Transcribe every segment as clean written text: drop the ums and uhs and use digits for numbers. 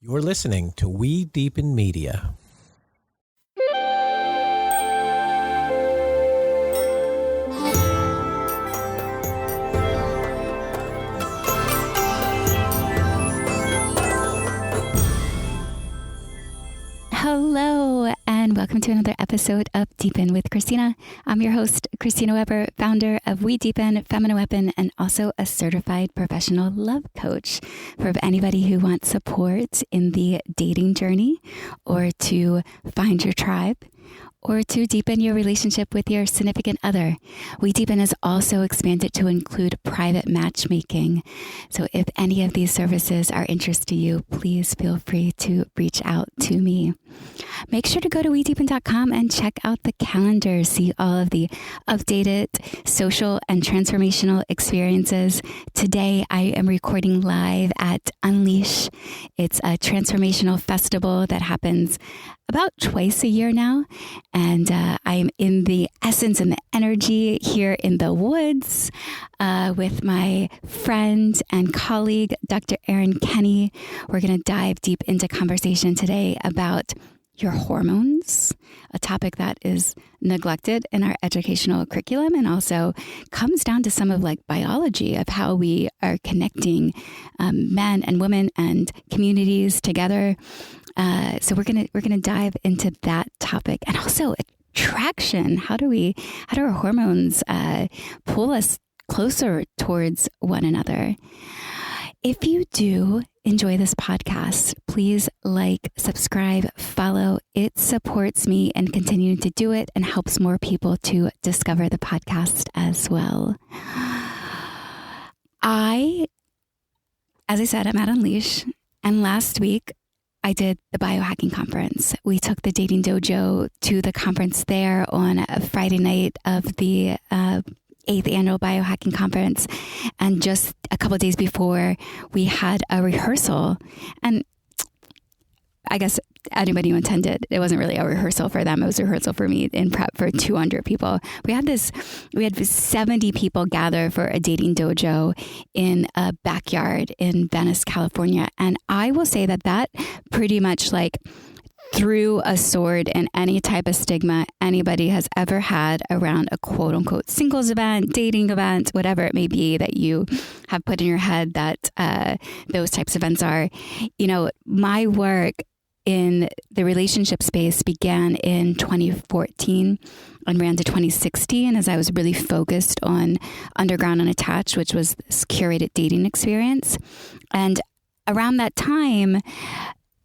You're listening to We Deepen Media. Hello, and welcome to another episode of Deepen with Christina. I'm your host, Christina Weber, founder of We Deepen, Feminine Weapon, and also a certified professional love coach for anybody who wants support in the dating journey or to find your tribe, or to deepen your relationship with your significant other. We Deepen has also expanded to include private matchmaking. So if any of these services are interest to you, please feel free to reach out to me. Make sure to go to wedeepen.com and check out the calendar. See all of the updated social and transformational experiences. Today, I am recording live at Unleash. It's a transformational festival that happens about twice a year now. And I'm in the essence and the energy here in the woods with my friend and colleague, Dr. Erin Kinney. We're going to dive deep into conversation today about your hormones, a topic that is neglected in our educational curriculum and also comes down to some of like biology of how we are connecting men and women and communities together. So we're gonna dive into that topic, and also attraction. How do our hormones pull us closer towards one another? If you do enjoy this podcast, please like, subscribe, follow. It supports me in continuing to do it and helps more people to discover the podcast as well. As I said, I'm at Unleash, and last week I did the Biohacking Conference. We took the Dating Dojo to the conference there on a Friday night of the 8th annual Biohacking Conference. And just a couple of days before, we had a rehearsal. And I guess anybody who attended, it wasn't really a rehearsal for them. It was a rehearsal for me in prep for 200 people. We had 70 people gather for a dating dojo in a backyard in Venice, California. And I will say that pretty much like threw a sword in any type of stigma anybody has ever had around a quote unquote singles event, dating event, whatever it may be that you have put in your head that those types of events are. You know, my work in the relationship space began in 2014 and ran to 2016 as I was really focused on Underground Unattached, which was this curated dating experience. And around that time,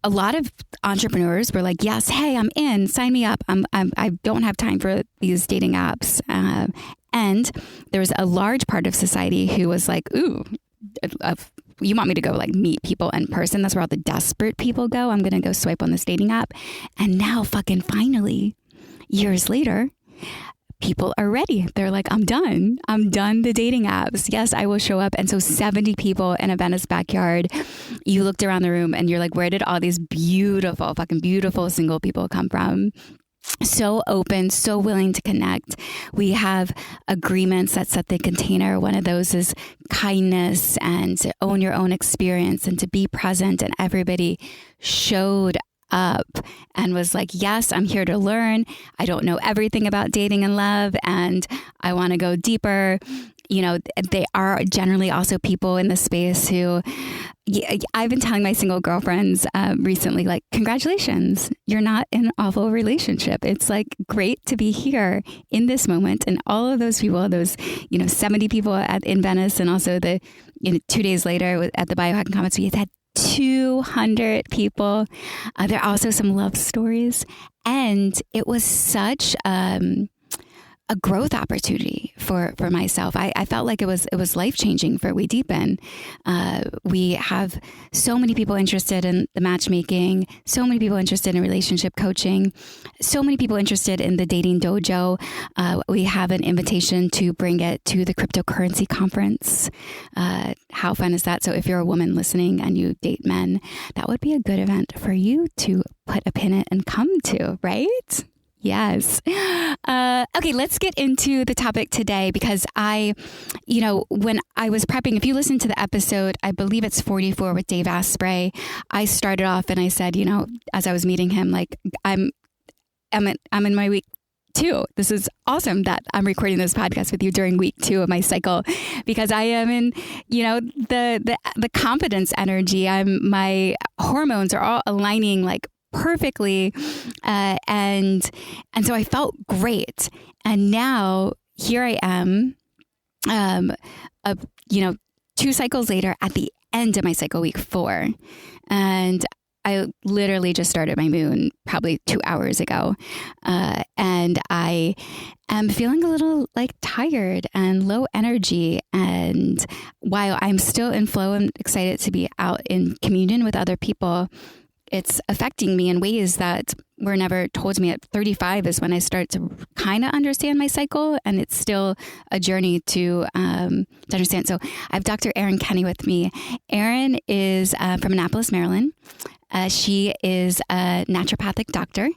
a lot of entrepreneurs were like, yes, hey, I'm in, sign me up. I don't have time for these dating apps. And there was a large part of society who was like, ooh, you want me to go like meet people in person? That's where all the desperate people go. I'm going to go swipe on this dating app. And now fucking finally, years later, people are ready. They're like, I'm done the dating apps. Yes, I will show up. And so 70 people in a Venice backyard, you looked around the room and you're like, where did all these beautiful, fucking beautiful single people come from? So open, so willing to connect. We have agreements that set the container. One of those is kindness and to own your own experience and to be present. And everybody showed up and was like, yes, I'm here to learn. I don't know everything about dating and love, and I want to go deeper. You know, they are generally also people in the space who, I've been telling my single girlfriends recently, like, congratulations, you're not in an awful relationship. It's like great to be here in this moment. And all of those people, those, 70 people in Venice, and also 2 days later at the Biohacking Conference, we had 200 people. There are also some love stories. And it was such a growth opportunity for myself. I felt like it was life-changing for We Deepen. We have so many people interested in the matchmaking, so many people interested in relationship coaching, so many people interested in the dating dojo. We have an invitation to bring it to the cryptocurrency conference. How fun is that? So if you're a woman listening and you date men, that would be a good event for you to put a pin in and come to, right? Yes. Okay, let's get into the topic today because when I was prepping, if you listen to the episode, I believe it's 44 with Dave Asprey, I started off and I said, as I was meeting him, like I'm in my week 2. This is awesome that I'm recording this podcast with you during week 2 of my cycle because I am in, the confidence energy. My hormones are all aligning like perfectly. And so I felt great. And now here I am, 2 cycles later at the end of my cycle, week 4. And I literally just started my moon probably 2 hours ago. And I am feeling a little like tired and low energy. And while I'm still in flow and excited to be out in communion with other people, it's affecting me in ways that were never told to me. At 35 is when I start to kind of understand my cycle, and it's still a journey to understand. So I have Dr. Erin Kinney with me. Erin is from Annapolis, Maryland. She is a naturopathic doctor,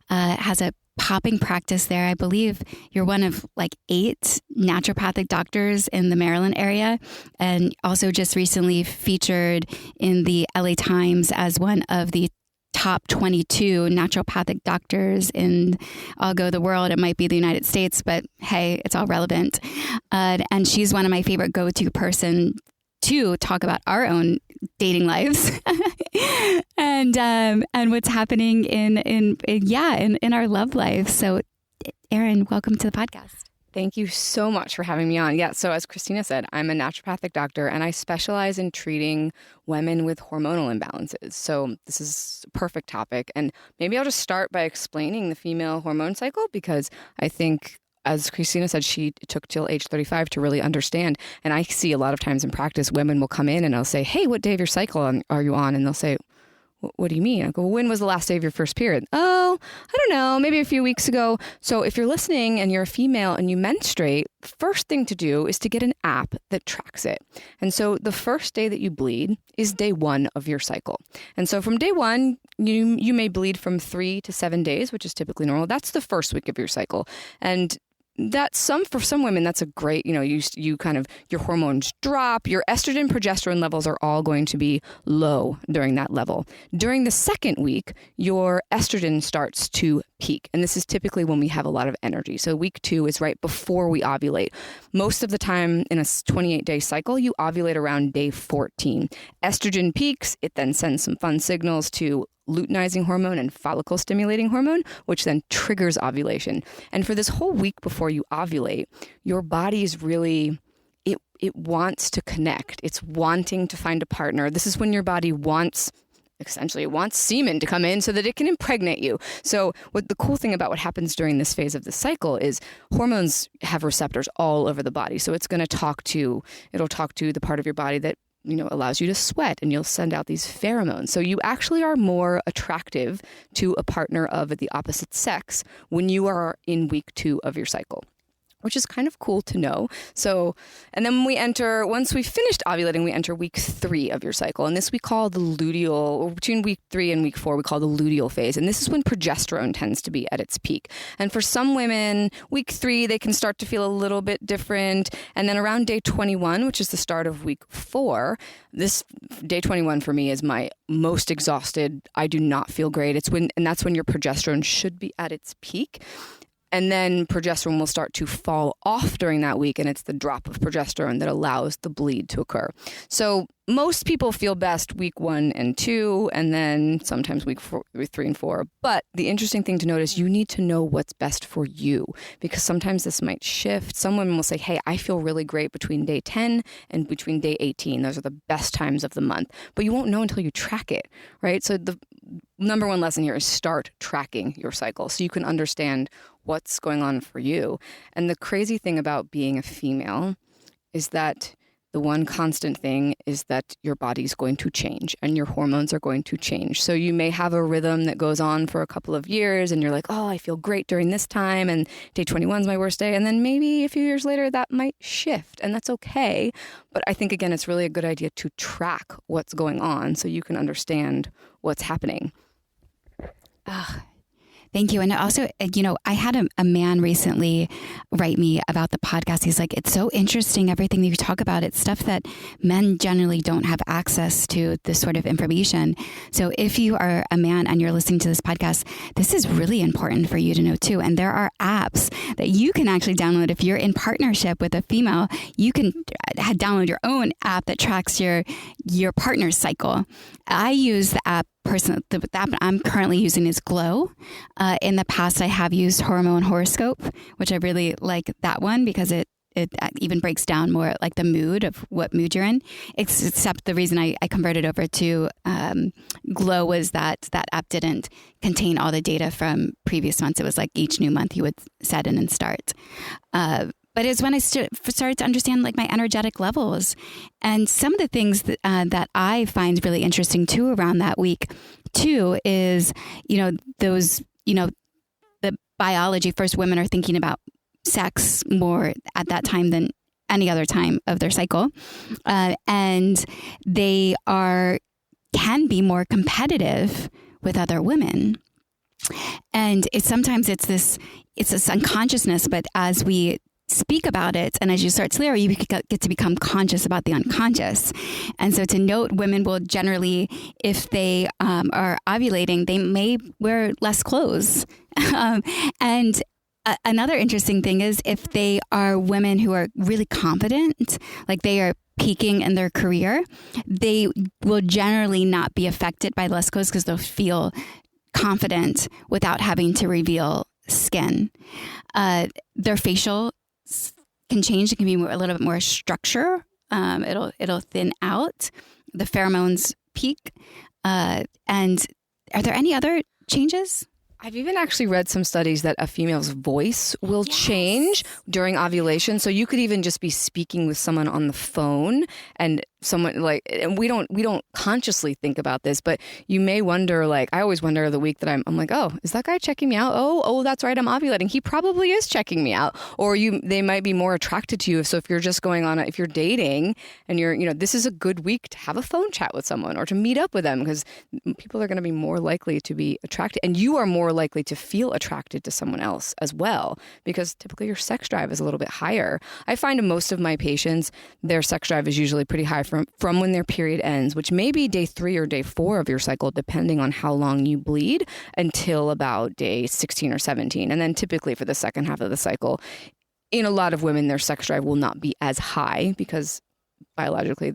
has a popping practice there. I believe you're one of like 8 naturopathic doctors in the Maryland area, and also just recently featured in the LA Times as one of the top 22 naturopathic doctors in, I'll go the world. It might be the United States, but hey, it's all relevant. And she's one of my favorite go-to person to talk about our own dating lives and what's happening in our love life. So Erin, welcome to the podcast. Thank you so much for having me on. Yeah, so as Christina said, I'm a naturopathic doctor and I specialize in treating women with hormonal imbalances. So this is a perfect topic. And maybe I'll just start by explaining the female hormone cycle because I think, as Christina said, she took till age 35 to really understand. And I see a lot of times in practice, women will come in and I'll say, hey, what day of your cycle are you on? And they'll say, what do you mean? I go, well, when was the last day of your first period? Oh, I don't know, maybe a few weeks ago. So if you're listening and you're a female and you menstruate, first thing to do is to get an app that tracks it. And so the first day that you bleed is day 1 of your cycle. And so from day 1, you may bleed from 3 to 7 days, which is typically normal. That's the first week of your cycle. And for some women, that's a great, you kind of, your hormones drop, your estrogen, progesterone levels are all going to be low during that level. During the second week, your estrogen starts to peak. And this is typically when we have a lot of energy. So week 2 is right before we ovulate. Most of the time in a 28-day cycle, you ovulate around day 14. Estrogen peaks. It then sends some fun signals to luteinizing hormone and follicle stimulating hormone, which then triggers ovulation. And for this whole week before you ovulate, your body is really, it wants to connect. It's wanting to find a partner. This is when your body essentially it wants semen to come in so that it can impregnate you. So what the cool thing about what happens during this phase of the cycle is hormones have receptors all over the body. So it'll talk to the part of your body that allows you to sweat, and you'll send out these pheromones. So you actually are more attractive to a partner of the opposite sex when you are in week 2 of your cycle, which is kind of cool to know. So, and then once we've finished ovulating, we enter week 3 of your cycle. And this we call the luteal, or between week 3 and week 4, we call the luteal phase. And this is when progesterone tends to be at its peak. And for some women, week 3, they can start to feel a little bit different. And then around day 21, which is the start of week 4, this day 21 for me is my most exhausted. I do not feel great. And that's when your progesterone should be at its peak. And then progesterone will start to fall off during that week, and it's the drop of progesterone that allows the bleed to occur. So most people feel best week 1 and 2, and then sometimes week 3 and 4. But the interesting thing to notice, you need to know what's best for you, because sometimes this might shift. Some women will say, hey, I feel really great between day 10 and between day 18. Those are the best times of the month. But you won't know until you track it, right? So the number 1 lesson here is start tracking your cycle so you can understand what's going on for you. And the crazy thing about being a female is that the one constant thing is that your body's going to change and your hormones are going to change. So you may have a rhythm that goes on for a couple of years and you're like, oh, I feel great during this time and day 21 is my worst day. And then maybe a few years later that might shift, and that's okay. But I think, again, it's really a good idea to track what's going on so you can understand what's happening. Thank you. And also, I had a man recently write me about the podcast. He's like, it's so interesting, everything that you talk about. It's stuff that men generally don't have access to, this sort of information. So if you are a man and you're listening to this podcast, this is really important for you to know too. And there are apps that you can actually download. If you're in partnership with a female, you can download your own app that tracks your partner's cycle. I use the app. The app I'm currently using is Glow. In the past, I have used Hormone Horoscope, which I really like that one because it even breaks down more like the mood of what mood you're in. Except the reason I converted over to Glow was that app didn't contain all the data from previous months. It was like each new month you would set in and start. But it's when I started to understand like my energetic levels, and some of the things that I find really interesting too around that week too is, the biology. First, women are thinking about sex more at that time than any other time of their cycle, and they can be more competitive with other women. And sometimes it's this unconsciousness, but as we speak about it, and as you start to clear, you get to become conscious about the unconscious. And so to note, women will generally, if they are ovulating, they may wear less clothes. And another interesting thing is if they are women who are really confident, like they are peaking in their career, they will generally not be affected by less clothes because they'll feel confident without having to reveal skin. Their facial can change. It can be a little bit more structure. It'll thin out. The pheromones peak. And are there any other changes? I've even actually read some studies that a female's voice will change during ovulation. So you could even just be speaking with someone on the phone and and we don't consciously think about this, but you may wonder, like, I always wonder the week that I'm like, oh, is that guy checking me out? Oh, that's right, I'm ovulating. He probably is checking me out. Or they might be more attracted to you. So if you're just going on, if you're dating and this is a good week to have a phone chat with someone or to meet up with them, because people are going to be more likely to be attracted, and you are more likely to feel attracted to someone else as well, because typically your sex drive is a little bit higher. I find most of my patients, their sex drive is usually pretty high from when their period ends, which may be day 3 or day 4 of your cycle, depending on how long you bleed, until about day 16 or 17. And then typically for the second half of the cycle, in a lot of women, their sex drive will not be as high because biologically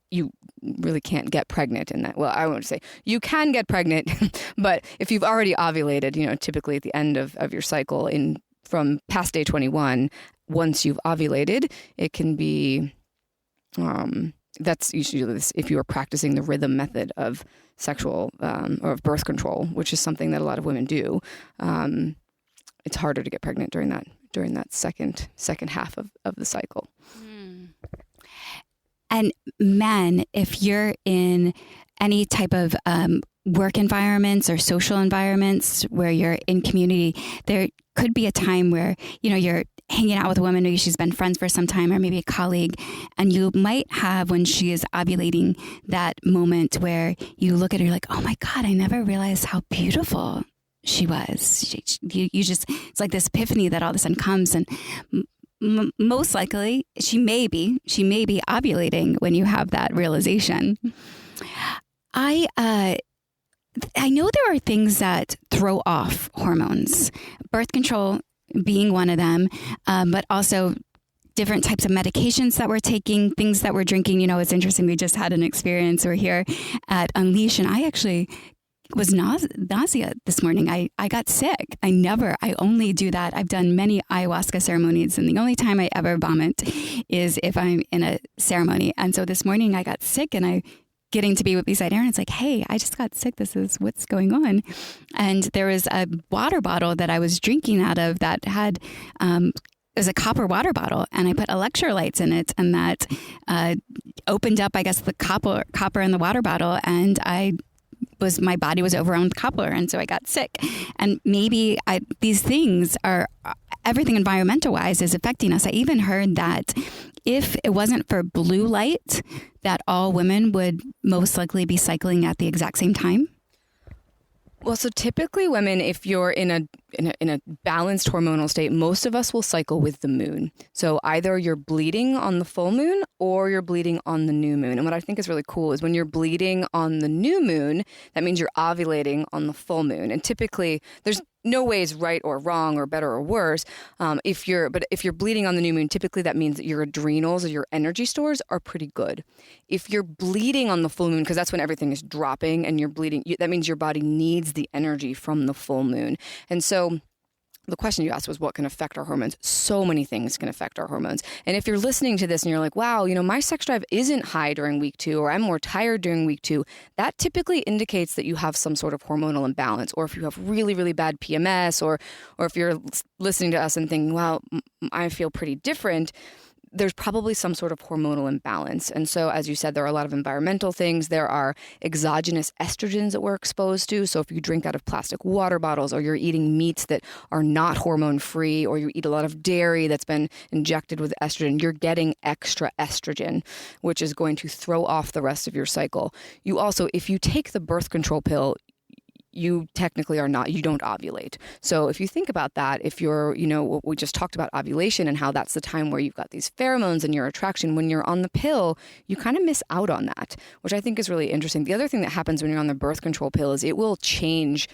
you really can't get pregnant in that. Well, I won't say you can get pregnant, but if you've already ovulated, typically at the end of your cycle from past day 21, once you've ovulated, it can be, that's usually this, if you are practicing the rhythm method of sexual or of birth control, which is something that a lot of women do. It's harder to get pregnant during that second half of the cycle. And men, if you're in any type of work environments or social environments where you're in community, there could be a time where, you're hanging out with a woman, maybe she's been friends for some time, or maybe a colleague, and you might have, when she is ovulating, that moment where you look at her, you're like, oh my God, I never realized how beautiful she was. You just, it's like this epiphany that all of a sudden comes, and most likely she may be ovulating when you have that realization. I know there are things that throw off hormones, birth control being one of them, but also different types of medications that we're taking, things that we're drinking. It's interesting. We just had an experience. We're here at Unleash, and I actually was nausea this morning. I got sick. I only do that. I've done many ayahuasca ceremonies, and the only time I ever vomit is if I'm in a ceremony. And so this morning I got sick, and getting to be beside Erin, it's like, hey, I just got sick. This is what's going on. And there was a water bottle that I was drinking out of that had, it was a copper water bottle, and I put electrolytes in it, and that opened up, I guess, the copper in the water bottle, and my body was overrun with copper, and so I got sick. And maybe these things are, everything environmental wise is affecting us. I even heard that if it wasn't for blue light, that all women would most likely be cycling at the exact same time. Well, so typically women, if you're in a balanced hormonal state, most of us will cycle with the moon. So either you're bleeding on the full moon or you're bleeding on the new moon. And what I think is really cool is when you're bleeding on the new moon, that means you're ovulating on the full moon. And typically there's no ways right or wrong or better or worse. If you're bleeding on the new moon, typically that means that your adrenals or your energy stores are pretty good. If you're bleeding on the full moon, because that's when everything is dropping and you're bleeding, that means your body needs the energy from the full moon. And so the question you asked was what can affect our hormones. So many things can affect our hormones. And if you're listening to this and you're like, wow, my sex drive isn't high during week 2, or I'm more tired during week 2, that typically indicates that you have some sort of hormonal imbalance. Or if you have really, really bad PMS, or if you're listening to us and thinking, wow, I feel pretty different, there's probably some sort of hormonal imbalance. And so, as you said, there are a lot of environmental things. There are exogenous estrogens that we're exposed to. So if you drink out of plastic water bottles, or you're eating meats that are not hormone-free, or you eat a lot of dairy that's been injected with estrogen, you're getting extra estrogen, which is going to throw off the rest of your cycle. You also, if you take the birth control pill, you technically you don't ovulate. So if you think about that, if you're, we just talked about ovulation and how that's the time where you've got these pheromones and your attraction. When you're on the pill, you kind of miss out on that, which I think is really interesting. The other thing that happens when you're on the birth control pill is it will change.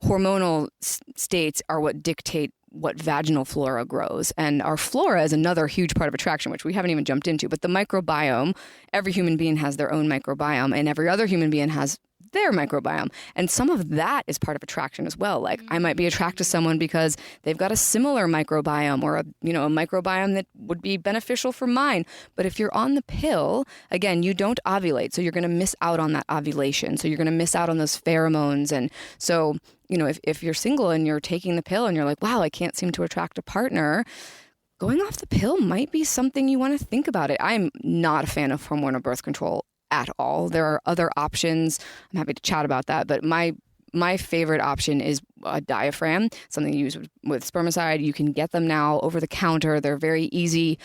Hormonal states are what dictate what vaginal flora grows. And our flora is another huge part of attraction, which we haven't even jumped into. But the microbiome, every human being has their own microbiome, and every other human being has their microbiome. And some of that is part of attraction as well. Like I might be attracted to someone because they've got a similar microbiome, or a microbiome that would be beneficial for mine. But if you're on the pill, again, you don't ovulate. So you're going to miss out on that ovulation. So you're going to miss out on those pheromones. And so, if you're single and you're taking the pill and you're like, wow, I can't seem to attract a partner, going off the pill might be something you want to think about it. I'm not a fan of hormonal birth control at all. There are other options. I'm happy to chat about that. But my favorite option is a diaphragm, something you use with spermicide. You can get them now over the counter. They're very easy.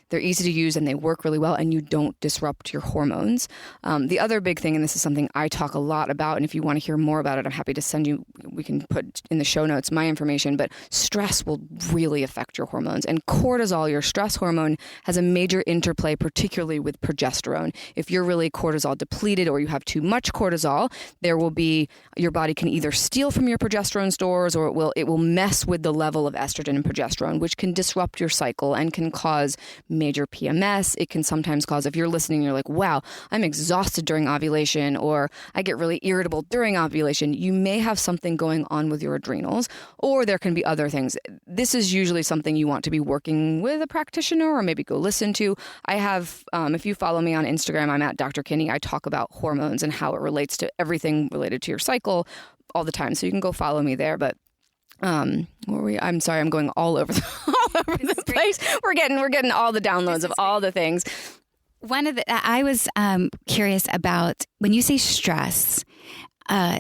They're easy to use and they work really well, and you don't disrupt your hormones. The other big thing, and this is something I talk a lot about, and if you want to hear more about it, I'm happy to send you, we can put in the show notes my information, but stress will really affect your hormones. And cortisol, your stress hormone, has a major interplay, particularly with progesterone. If you're really cortisol depleted or you have too much cortisol, your body can either steal from your progesterone stores, or it will mess with the level of estrogen and progesterone, which can disrupt your cycle and can cause major PMS. It can sometimes cause, if you're listening, you're like, wow, I'm exhausted during ovulation, or I get really irritable during ovulation. You may have something going on with your adrenals, or there can be other things. This is usually something you want to be working with a practitioner, or maybe go listen to. I have, if you follow me on Instagram, I'm at Dr. Kinney. I talk about hormones and how it relates to everything related to your cycle all the time. So you can go follow me there. But I'm sorry, I'm going all over the place. We're getting all the downloads of all the things. I was curious about when you say stress. I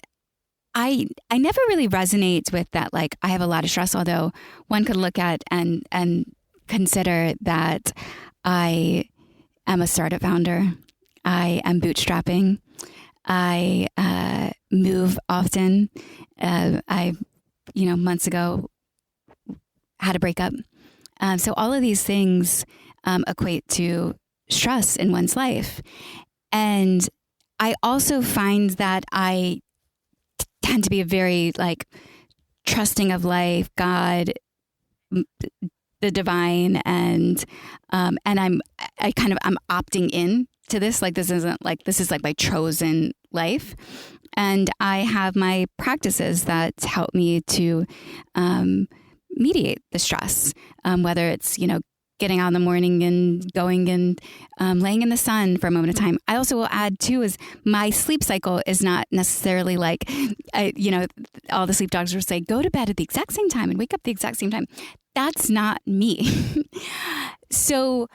never really resonate with that. Like, I have a lot of stress, although one could look at and consider that I am a startup founder. I am bootstrapping. I move often. Months ago had a breakup. So all of these things equate to stress in one's life. And I also find that I tend to be a very trusting of life, God, the divine, and I'm opting in to this. This is my chosen life. And I have my practices that help me to mediate the stress, whether it's, getting out in the morning and going and laying in the sun for a moment of time. I also will add too is my sleep cycle is not necessarily all the sleep doctors will say, go to bed at the exact same time and wake up the exact same time. That's not me. So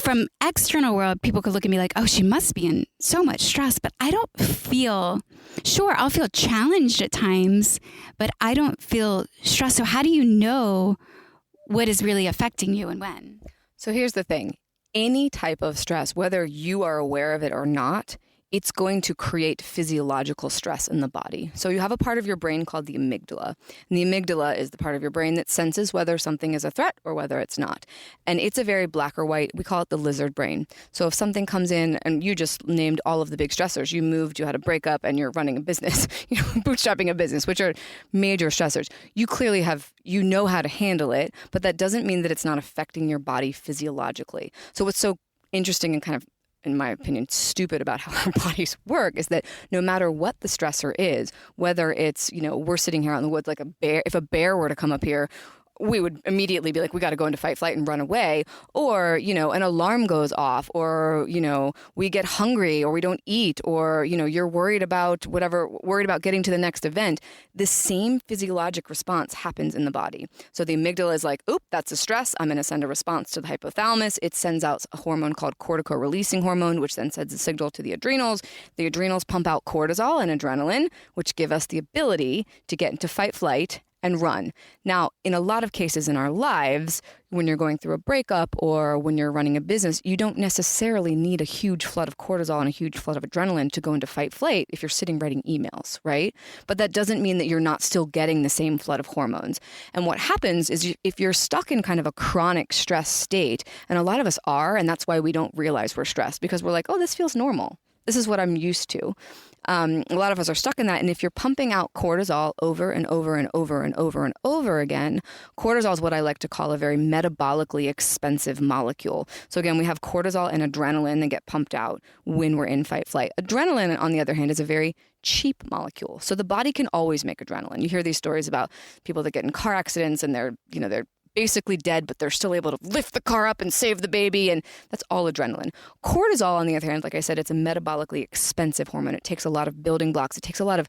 from external world, people could look at me like, oh, she must be in so much stress, but I don't feel, sure, I'll feel challenged at times, but I don't feel stressed. So how do you know what is really affecting you and when? So here's the thing. Any type of stress, whether you are aware of it or not, it's going to create physiological stress in the body. So you have a part of your brain called the amygdala. And the amygdala is the part of your brain that senses whether something is a threat or whether it's not. And it's a very black or white, we call it the lizard brain. So if something comes in, and you just named all of the big stressors, you moved, you had a breakup, and you're running a business, bootstrapping a business, which are major stressors. You clearly know how to handle it, but that doesn't mean that it's not affecting your body physiologically. So what's so interesting and kind of, in my opinion, stupid about how our bodies work is that no matter what the stressor is, whether it's, we're sitting here out in the woods like a bear, if a bear were to come up here, we would immediately be like, we got to go into fight, flight, and run away. Or, an alarm goes off, or, we get hungry, or we don't eat, or, you're worried about getting to the next event. The same physiologic response happens in the body. So the amygdala is like, oop, that's a stress. I'm going to send a response to the hypothalamus. It sends out a hormone called cortico-releasing hormone, which then sends a signal to the adrenals. The adrenals pump out cortisol and adrenaline, which give us the ability to get into fight, flight, and run. Now, in a lot of cases in our lives, when you're going through a breakup or when you're running a business, you don't necessarily need a huge flood of cortisol and a huge flood of adrenaline to go into fight flight if you're sitting writing emails, right? But that doesn't mean that you're not still getting the same flood of hormones. And what happens is if you're stuck in kind of a chronic stress state, and a lot of us are, and that's why we don't realize we're stressed, because we're like, oh, this feels normal. This is what I'm used to. A lot of us are stuck in that. And if you're pumping out cortisol over and over and over and over and over again, cortisol is what I like to call a very metabolically expensive molecule. So again, we have cortisol and adrenaline that get pumped out when we're in fight flight. Adrenaline, on the other hand, is a very cheap molecule. So the body can always make adrenaline. You hear these stories about people that get in car accidents and they're basically dead, but they're still able to lift the car up and save the baby, and that's all adrenaline. Cortisol, on the other hand, like I said, it's a metabolically expensive hormone. It takes a lot of building blocks. It takes a lot of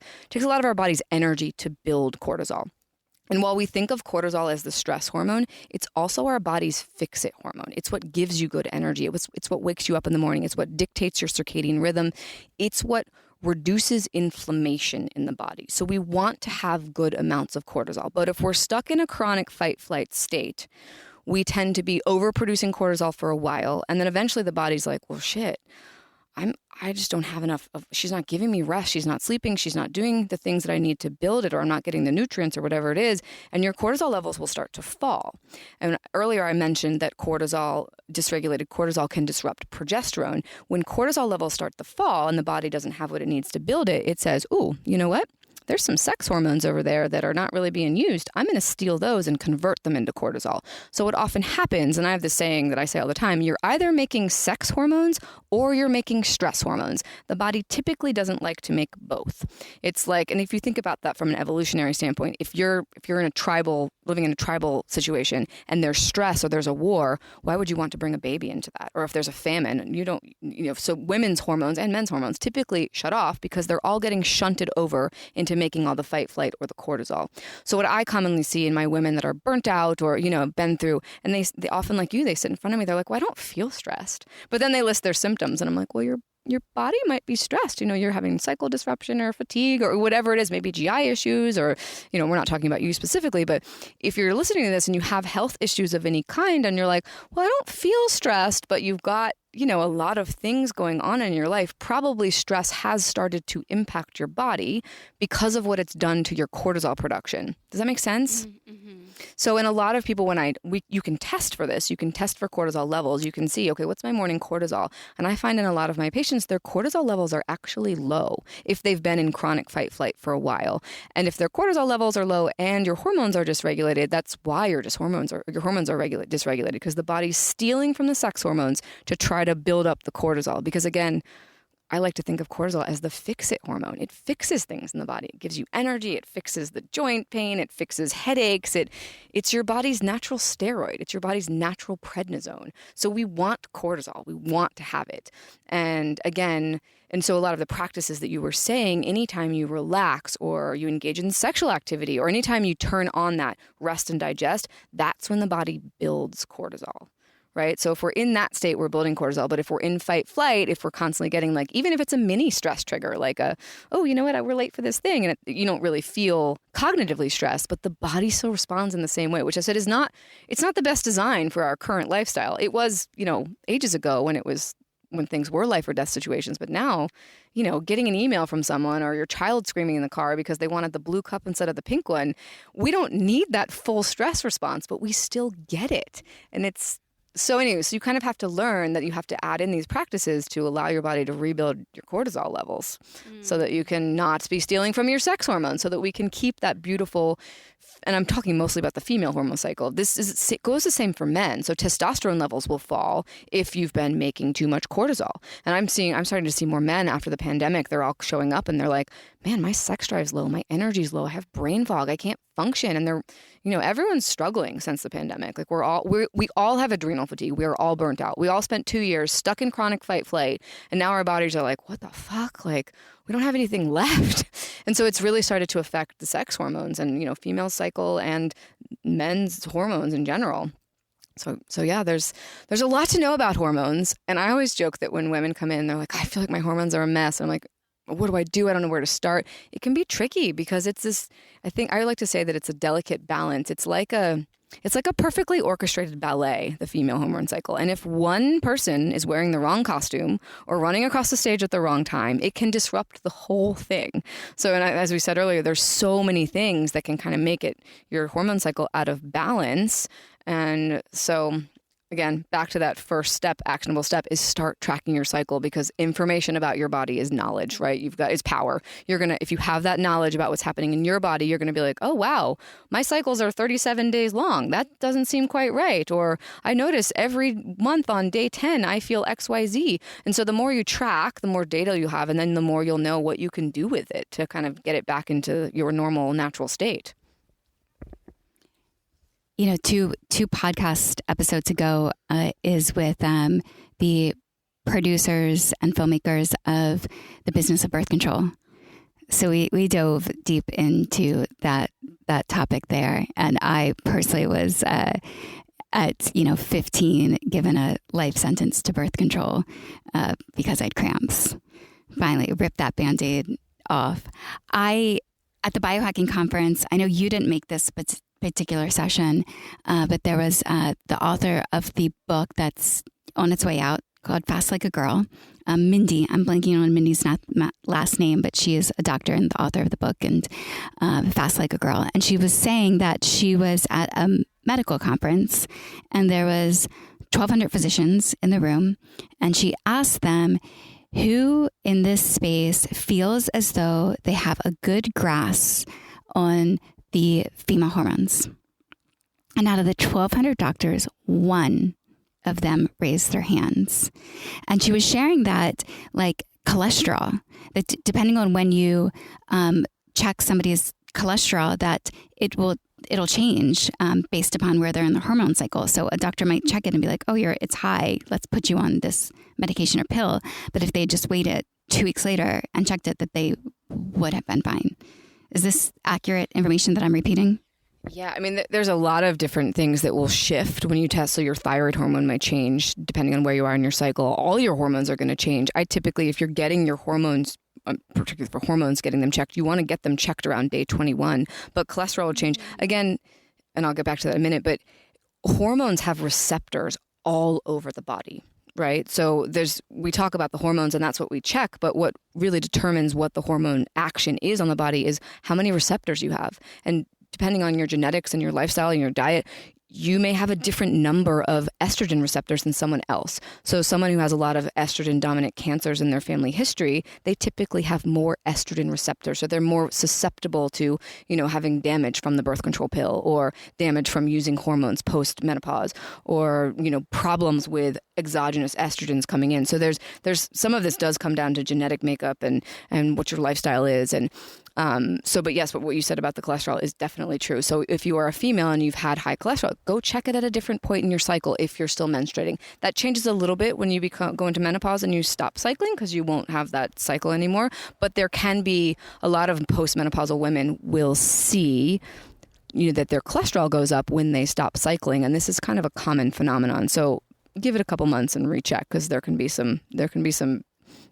our body's energy to build cortisol. And while we think of cortisol as the stress hormone, it's also our body's fix-it hormone. It's what gives you good energy. It's what wakes you up in the morning. It's what dictates your circadian rhythm. It's what reduces inflammation in the body. So we want to have good amounts of cortisol. But if we're stuck in a chronic fight-flight state, we tend to be overproducing cortisol for a while. And then eventually the body's like, well, shit, I just don't have enough of, she's not giving me rest. She's not sleeping. She's not doing the things that I need to build it, or I'm not getting the nutrients or whatever it is. And your cortisol levels will start to fall. And earlier I mentioned that dysregulated cortisol can disrupt progesterone. When cortisol levels start to fall and the body doesn't have what it needs to build it, it says, ooh, you know what? There's some sex hormones over there that are not really being used. I'm going to steal those and convert them into cortisol. So what often happens, and I have this saying that I say all the time, you're either making sex hormones or you're making stress hormones. The body typically doesn't like to make both. It's like, and if you think about that from an evolutionary standpoint, if you're living in a tribal situation and there's stress or there's a war, why would you want to bring a baby into that? Or if there's a famine, so women's hormones and men's hormones typically shut off because they're all getting shunted over into making all the fight, flight, or the cortisol. So what I commonly see in my women that are burnt out or, been through, and they often, like you, they sit in front of me, they're like, well, I don't feel stressed. But then they list their symptoms and I'm like, well, your body might be stressed. You're having cycle disruption or fatigue or whatever it is, maybe GI issues, or, we're not talking about you specifically, but if you're listening to this and you have health issues of any kind and you're like, well, I don't feel stressed, but you've got, a lot of things going on in your life, probably stress has started to impact your body because of what it's done to your cortisol production. Does that make sense? Mm-hmm. So in a lot of people, you can test for this, you can test for cortisol levels, you can see, okay, what's my morning cortisol? And I find in a lot of my patients, their cortisol levels are actually low if they've been in chronic fight flight for a while. And if their cortisol levels are low and your hormones are dysregulated, that's why your hormones are dysregulated, because the body's stealing from the sex hormones to try to build up the cortisol. Because again, I like to think of cortisol as the fix-it hormone. It fixes things in the body. It gives you energy. It fixes the joint pain. It fixes headaches. It's your body's natural steroid. It's your body's natural prednisone. So we want cortisol. We want to have it. And again, so a lot of the practices that you were saying, anytime you relax or you engage in sexual activity or anytime you turn on that rest and digest, that's when the body builds cortisol. Right? So if we're in that state, we're building cortisol. But if we're in fight flight, if we're constantly getting even if it's a mini stress trigger, like you know what, we're late for this thing. And you don't really feel cognitively stressed, but the body still responds in the same way, which I said it's not the best design for our current lifestyle. It was, ages ago when it was when things were life or death situations. But now, getting an email from someone or your child screaming in the car because they wanted the blue cup instead of the pink one, we don't need that full stress response, but we still get it. And so you kind of have to learn that you have to add in these practices to allow your body to rebuild your cortisol levels so that you can not be stealing from your sex hormones, so that we can keep that beautiful, and I'm talking mostly about the female hormone cycle. It goes the same for men. So testosterone levels will fall if you've been making too much cortisol. And I'm starting to see more men after the pandemic. They're all showing up and they're like, man, my sex drive's low, my energy's low, I have brain fog, I can't function. And everyone's struggling since the pandemic. Like we all have adrenal fatigue. We are all burnt out. We all spent 2 years stuck in chronic fight flight. And now our bodies are like, what the fuck? Like, we don't have anything left. And so it's really started to affect the sex hormones and, female cycle and men's hormones in general. So yeah, there's a lot to know about hormones. And I always joke that when women come in, they're like, I feel like my hormones are a mess. And I'm like, what do I do? I don't know where to start. It can be tricky because it's this, I think I like to say that it's a delicate balance. It's like a perfectly orchestrated ballet, the female hormone cycle. And if one person is wearing the wrong costume or running across the stage at the wrong time, it can disrupt the whole thing. So, as we said earlier, there's so many things that can kind of make your hormone cycle out of balance. And so, again, back to that first step, actionable step, is start tracking your cycle, because information about your body is knowledge, right? It's power. If you have that knowledge about what's happening in your body, you're going to be like, oh, wow, my cycles are 37 days long. That doesn't seem quite right. Or I notice every month on day 10, I feel XYZ. And so the more you track, the more data you have, and then the more you'll know what you can do with it to kind of get it back into your normal, natural state. Two podcast episodes ago is with the producers and filmmakers of The Business of Birth Control. So we dove deep into that topic there, and I personally was at 15 given a life sentence to birth control because I had cramps. Finally, ripped that Band-Aid off. At the Biohacking Conference, I know you didn't make this particular session, but there was the author of the book that's on its way out called Fast Like a Girl, Mindy. I'm blanking on Mindy's last name, but she is a doctor and the author of the book, and Fast Like a Girl. And she was saying that she was at a medical conference and there was 1,200 physicians in the room, and she asked them, who in this space feels as though they have a good grasp on the female hormones? And out of the 1,200 doctors, one of them raised their hands. And she was sharing that, like cholesterol, that depending on when you check somebody's cholesterol, that it'll change based upon where they're in the hormone cycle. So a doctor might check it and be like, oh, it's high, let's put you on this medication or pill. But if they just waited 2 weeks later and checked it, that they would have been fine. Is this accurate information that I'm repeating? Yeah, I mean, there's a lot of different things that will shift when you test. So your thyroid hormone might change depending on where you are in your cycle. All your hormones are going to change. If you're getting your hormones, particularly for hormones, getting them checked, you want to get them checked around day 21. But cholesterol will change. Again, and I'll get back to that in a minute, but hormones have receptors all over the body. Right. So we talk about the hormones and that's what we check. But what really determines what the hormone action is on the body is how many receptors you have. And depending on your genetics and your lifestyle and your diet, you may have a different number of estrogen receptors than someone else. So someone who has a lot of estrogen dominant cancers in their family history, they typically have more estrogen receptors. So they're more susceptible to, having damage from the birth control pill or damage from using hormones post menopause or, problems with exogenous estrogens coming in. So there's some of this does come down to genetic makeup and what your lifestyle is. And but what you said about the cholesterol is definitely true. So if you are a female and you've had high cholesterol, go check it at a different point in your cycle if you're still menstruating. That changes a little bit when you go into menopause and you stop cycling because you won't have that cycle anymore. But there can be a lot of postmenopausal women will see that their cholesterol goes up when they stop cycling. And this is kind of a common phenomenon. So give it a couple months and recheck because there can be some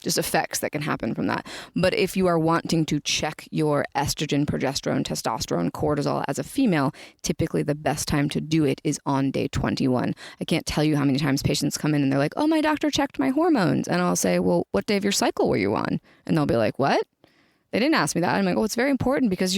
just effects that can happen from that. But if you are wanting to check your estrogen, progesterone, testosterone, cortisol as a female, typically the best time to do it is on day 21. I can't tell you how many times patients come in and they're like, oh, my doctor checked my hormones. And I'll say, well, what day of your cycle were you on? And they'll be like, what? They didn't ask me that. I'm like, oh, it's very important because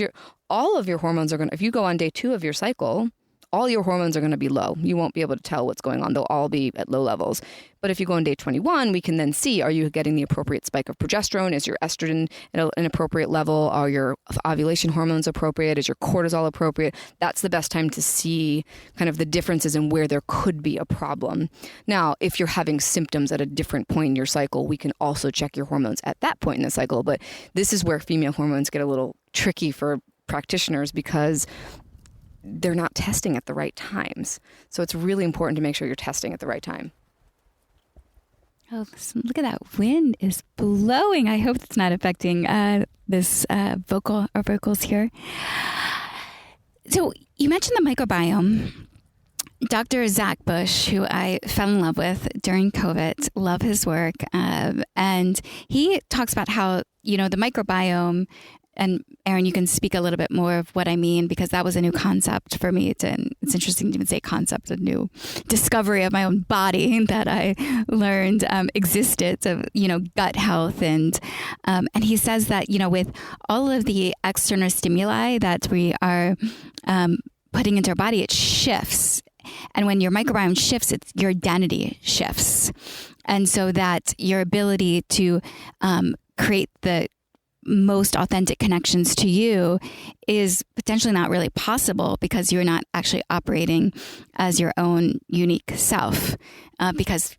all of your hormones are going to, if you go on day 2 of your cycle, all your hormones are going to be low. You won't be able to tell what's going on. They'll all be at low levels. But if you go on day 21, we can then see, are you getting the appropriate spike of progesterone? Is your estrogen at an appropriate level? Are your ovulation hormones appropriate? Is your cortisol appropriate? That's the best time to see kind of the differences in where there could be a problem. Now, if you're having symptoms at a different point in your cycle, we can also check your hormones at that point in the cycle. But this is where female hormones get a little tricky for practitioners because they're not testing at the right times. So it's really important to make sure you're testing at the right time. Oh, look at that wind is blowing. I hope it's not affecting this vocals here. So you mentioned the microbiome. Dr. Zach Bush, who I fell in love with during COVID, love his work. And he talks about how, the microbiome, and Erin, you can speak a little bit more of what I mean, because that was a new concept for me. It's interesting to even say concept, a new discovery of my own body that I learned existed, of, gut health. And he says that, with all of the external stimuli that we are putting into our body, it shifts. And when your microbiome shifts, your identity shifts. And so that your ability to create the most authentic connections to you is potentially not really possible because you're not actually operating as your own unique self, because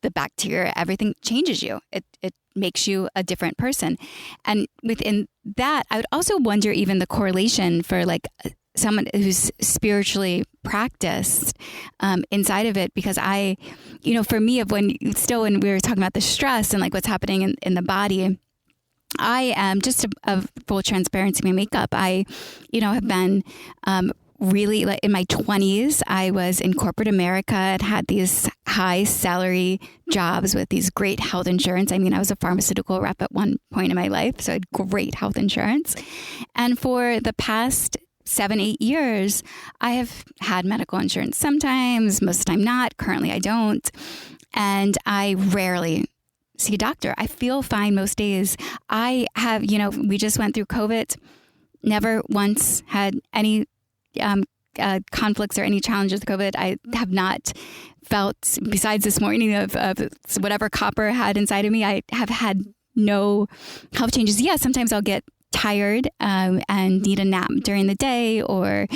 the bacteria, everything changes you. It makes you a different person. And within that, I would also wonder even the correlation for like someone who's spiritually practiced inside of it, because for me, when we were talking about the stress and like what's happening in the body, I am just a full transparency. My makeup, I, have been really like in my 20s. I was in corporate America. I'd had these high salary jobs with these great health insurance. I mean, I was a pharmaceutical rep at one point in my life, so I had great health insurance. And for the past 7-8 years, I have had medical insurance sometimes, most of the time not. Currently, I don't. And I rarely see a doctor. I feel fine most days. I have, we just went through COVID, never once had any conflicts or any challenges with COVID. I have not felt, besides this morning of whatever copper I had inside of me, I have had no health changes. Yeah, sometimes I'll get tired and need a nap during the day, or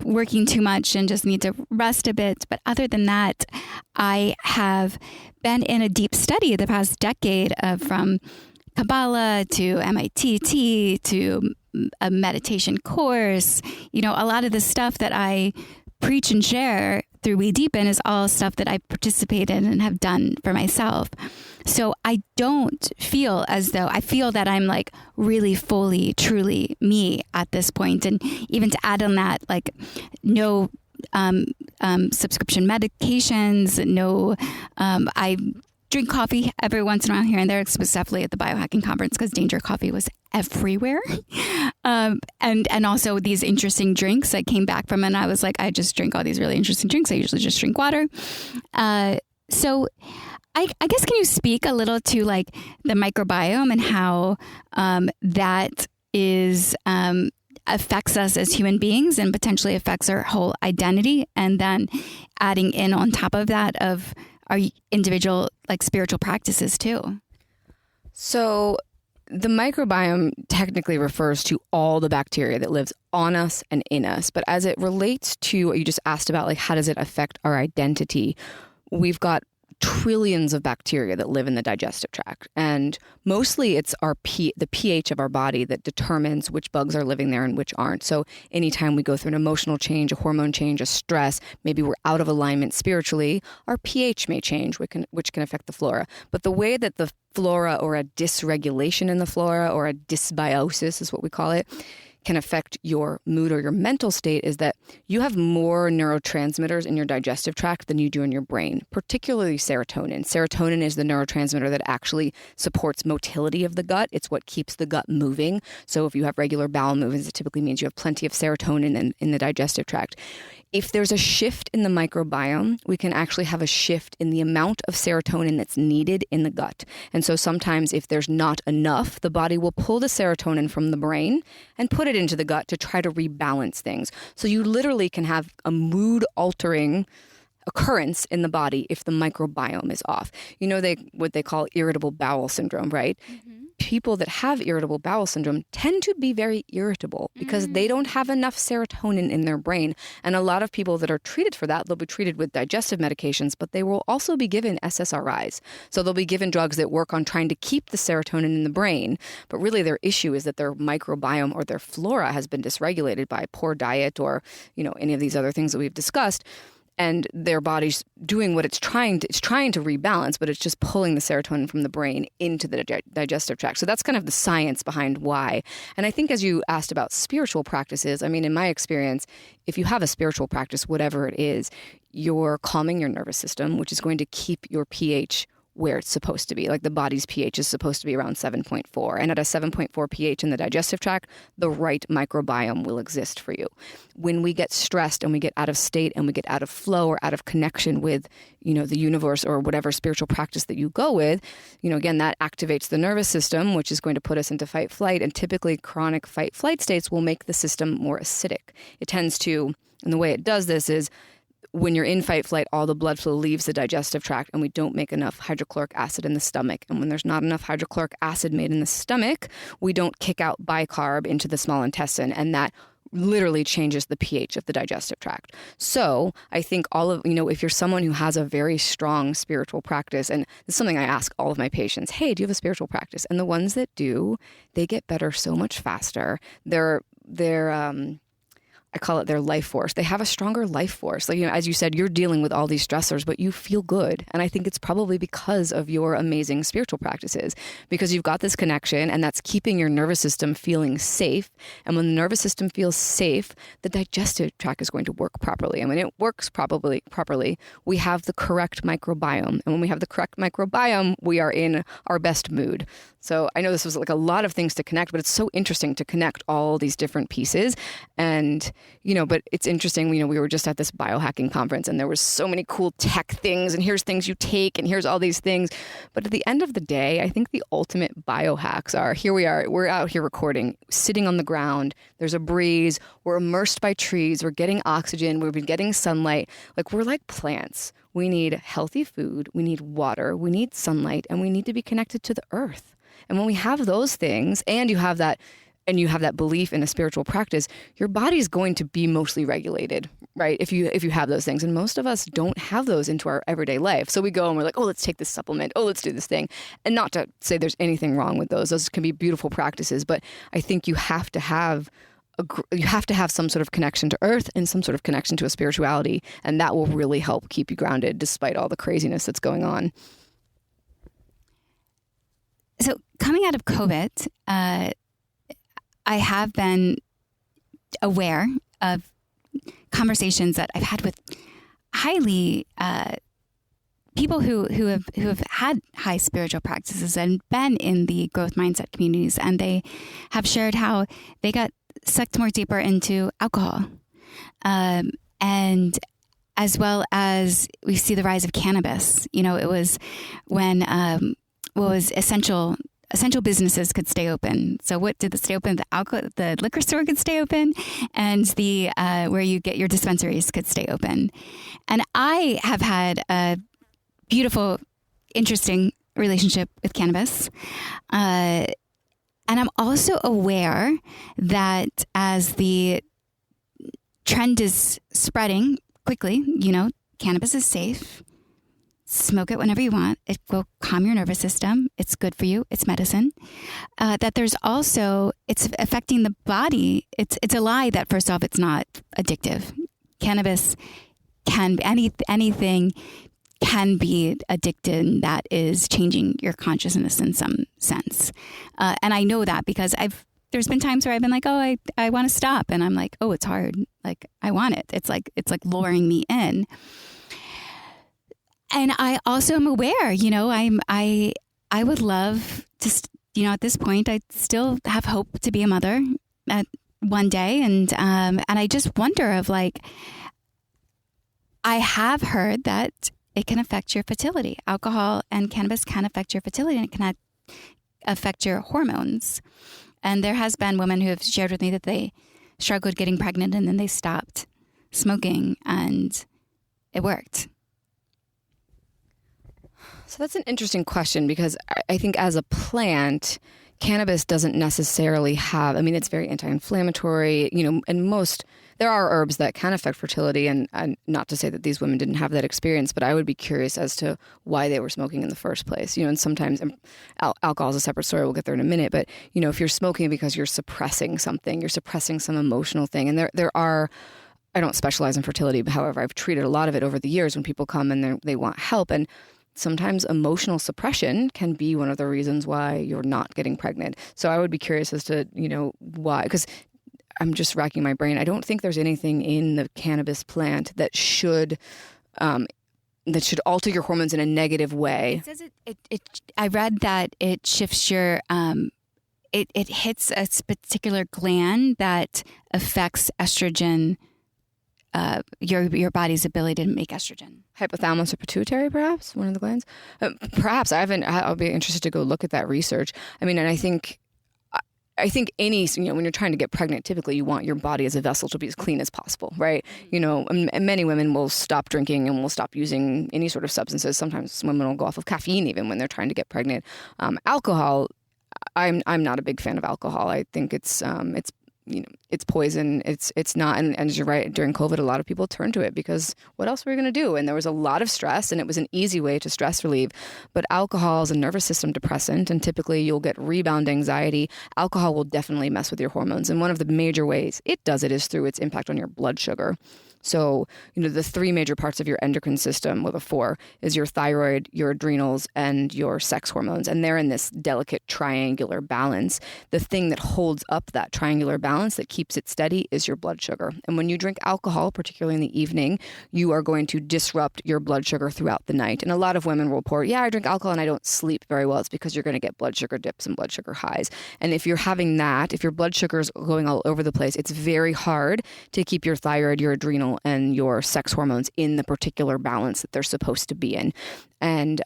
working too much and just need to rest a bit. But other than that, I have been in a deep study the past decade from Kabbalah to MITT to a meditation course. A lot of the stuff that I preach and share through We Deepen is all stuff that I participate in and have done for myself. So I don't feel as though, I feel that I'm like really fully, truly me at this point. And even to add on that, like no subscription medications, no, I drink coffee every once in a while here and there, specifically at the Biohacking Conference because Danger Coffee was everywhere. And also these interesting drinks I came back from, and I was like, I just drink all these really interesting drinks. I usually just drink water. So I guess, can you speak a little to like the microbiome and how that is affects us as human beings and potentially affects our whole identity, and then adding in on top of that of our individual like spiritual practices too? So the microbiome technically refers to all the bacteria that lives on us and in us. But as it relates to what you just asked about, like how does it affect our identity? We've got trillions of bacteria that live in the digestive tract. And mostly it's the pH of our body that determines which bugs are living there and which aren't. So anytime we go through an emotional change, a hormone change, a stress, maybe we're out of alignment spiritually, our pH may change, which can affect the flora. But the way that the flora, or a dysregulation in the flora, or a dysbiosis is what we call it, can affect your mood or your mental state is that you have more neurotransmitters in your digestive tract than you do in your brain, particularly serotonin. Serotonin is the neurotransmitter that actually supports motility of the gut. It's what keeps the gut moving. So if you have regular bowel movements, it typically means you have plenty of serotonin in the digestive tract. If there's a shift in the microbiome, we can actually have a shift in the amount of serotonin that's needed in the gut. And so sometimes if there's not enough, the body will pull the serotonin from the brain and put it into the gut to try to rebalance things. So you literally can have a mood altering occurrence in the body if the microbiome is off. You know, what they call irritable bowel syndrome, right? Mm-hmm. People that have irritable bowel syndrome tend to be very irritable because they don't have enough serotonin in their brain. And a lot of people that are treated for that, they'll be treated with digestive medications, but they will also be given SSRIs. So they'll be given drugs that work on trying to keep the serotonin in the brain. But really their issue is that their microbiome or their flora has been dysregulated by poor diet or, any of these other things that we've discussed. And their body's doing what it's trying to rebalance, but it's just pulling the serotonin from the brain into the digestive tract. So that's kind of the science behind why. And I think as you asked about spiritual practices, in my experience, if you have a spiritual practice, whatever it is, you're calming your nervous system, which is going to keep your pH where it's supposed to be. Like the body's pH is supposed to be around 7.4. And at a 7.4 pH in the digestive tract, the right microbiome will exist for you. When we get stressed and we get out of state and we get out of flow or out of connection with, the universe or whatever spiritual practice that you go with, again, that activates the nervous system, which is going to put us into fight flight. And typically chronic fight flight states will make the system more acidic. It tends to, and the way it does this is, when you're in fight flight, all the blood flow leaves the digestive tract and we don't make enough hydrochloric acid in the stomach. And when there's not enough hydrochloric acid made in the stomach, we don't kick out bicarb into the small intestine. And that literally changes the pH of the digestive tract. So I think if you're someone who has a very strong spiritual practice, and this is something I ask all of my patients, hey, do you have a spiritual practice? And the ones that do, they get better so much faster. I call it their life force. They have a stronger life force. Like, as you said, you're dealing with all these stressors, but you feel good. And I think it's probably because of your amazing spiritual practices, because you've got this connection and that's keeping your nervous system feeling safe. And when the nervous system feels safe, the digestive tract is going to work properly. And when it works properly, we have the correct microbiome. And when we have the correct microbiome, we are in our best mood. So I know this was like a lot of things to connect, but it's so interesting to connect all these different pieces. And, but it's interesting, we were just at this biohacking conference and there was so many cool tech things and here's things you take and here's all these things. But at the end of the day, I think the ultimate biohacks are, here we are, we're out here recording, sitting on the ground, there's a breeze, we're immersed by trees, we're getting oxygen, we've been getting sunlight. Like we're like plants. We need healthy food, we need water, we need sunlight, and we need to be connected to the earth. And when we have those things and you have that belief in a spiritual practice, your body's going to be mostly regulated, right? If you have those things. And most of us don't have those into our everyday life. So we go and we're like, oh, let's take this supplement. Oh, let's do this thing. And not to say there's anything wrong with those. Those can be beautiful practices. But I think you have to have some sort of connection to earth and some sort of connection to a spirituality. And that will really help keep you grounded despite all the craziness that's going on. So coming out of COVID, I have been aware of conversations that I've had with highly people who have had high spiritual practices and been in the growth mindset communities, and they have shared how they got sucked more deeper into alcohol, and as well as we see the rise of cannabis. It was when essential businesses could stay open. So what did stay open? The liquor store could stay open, and the where you get your dispensaries could stay open. And I have had a beautiful, interesting relationship with cannabis. And I'm also aware that as the trend is spreading quickly, cannabis is safe. Smoke it whenever you want. It will calm your nervous system. It's good for you. It's medicine. That there's also, it's affecting the body. It's a lie that, first off, it's not addictive. Cannabis anything can be addicted that is changing your consciousness in some sense. And I know that because I've there's been times where I've been like, oh, I want to stop. And I'm like, oh, it's hard. Like, I want it. It's like luring me in. And I also am aware, I would love to, at this point, I still have hope to be a mother at one day. And I just wonder of like, I have heard that it can affect your fertility. Alcohol and cannabis can affect your fertility, and it can affect your hormones. And there has been women who have shared with me that they struggled getting pregnant and then they stopped smoking and it worked. So that's an interesting question, because I think as a plant, cannabis doesn't necessarily have, it's very anti-inflammatory, and there are herbs that can affect fertility, and not to say that these women didn't have that experience, but I would be curious as to why they were smoking in the first place. And sometimes alcohol is a separate story. We'll get there in a minute. But, if you're smoking because you're suppressing something, you're suppressing some emotional thing. And there are, I don't specialize in fertility, but however, I've treated a lot of it over the years when people come and they want help. And sometimes emotional suppression can be one of the reasons why you're not getting pregnant. So I would be curious as to, why, because I'm just racking my brain. I don't think there's anything in the cannabis plant that should alter your hormones in a negative way. It says I read that it shifts your, it hits a particular gland that affects estrogen, your body's ability to make estrogen. Hypothalamus or pituitary, perhaps, one of the glands. Perhaps I'll be interested to go look at that research. And I think any, when you're trying to get pregnant, typically you want your body as a vessel to be as clean as possible, right? And many women will stop drinking and will stop using any sort of substances. Sometimes women will go off of caffeine even when they're trying to get pregnant. Alcohol, I'm not a big fan of alcohol. I think it's poison. It's not. And as you're right, during COVID, a lot of people turned to it because what else were we going to do? And there was a lot of stress, and it was an easy way to stress relieve. But alcohol is a nervous system depressant, and typically you'll get rebound anxiety. Alcohol will definitely mess with your hormones. And one of the major ways it does it is through its impact on your blood sugar. So, the three major parts of your endocrine system, well, the four, is your thyroid, your adrenals, and your sex hormones. And they're in this delicate triangular balance. The thing that holds up that triangular balance, that keeps it steady, is your blood sugar. And when you drink alcohol, particularly in the evening, you are going to disrupt your blood sugar throughout the night. And a lot of women will report, I drink alcohol and I don't sleep very well. It's because you're going to get blood sugar dips and blood sugar highs. And if you're having that, if your blood sugar is going all over the place, it's very hard to keep your thyroid, your adrenal, and your sex hormones in the particular balance that they're supposed to be in. And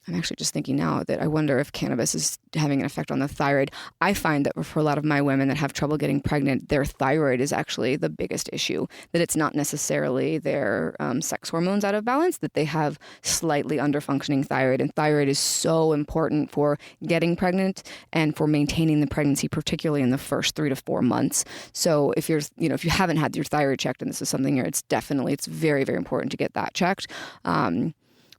I'm actually just thinking now that I wonder if cannabis is having an effect on the thyroid. I find that for a lot of my women that have trouble getting pregnant, their thyroid is actually the biggest issue, that it's not necessarily their sex hormones out of balance, that they have slightly underfunctioning thyroid. And thyroid is so important for getting pregnant and for maintaining the pregnancy, particularly in the first 3 to 4 months. So if if you haven't had your thyroid checked, and this is something here, it's very, very important to get that checked.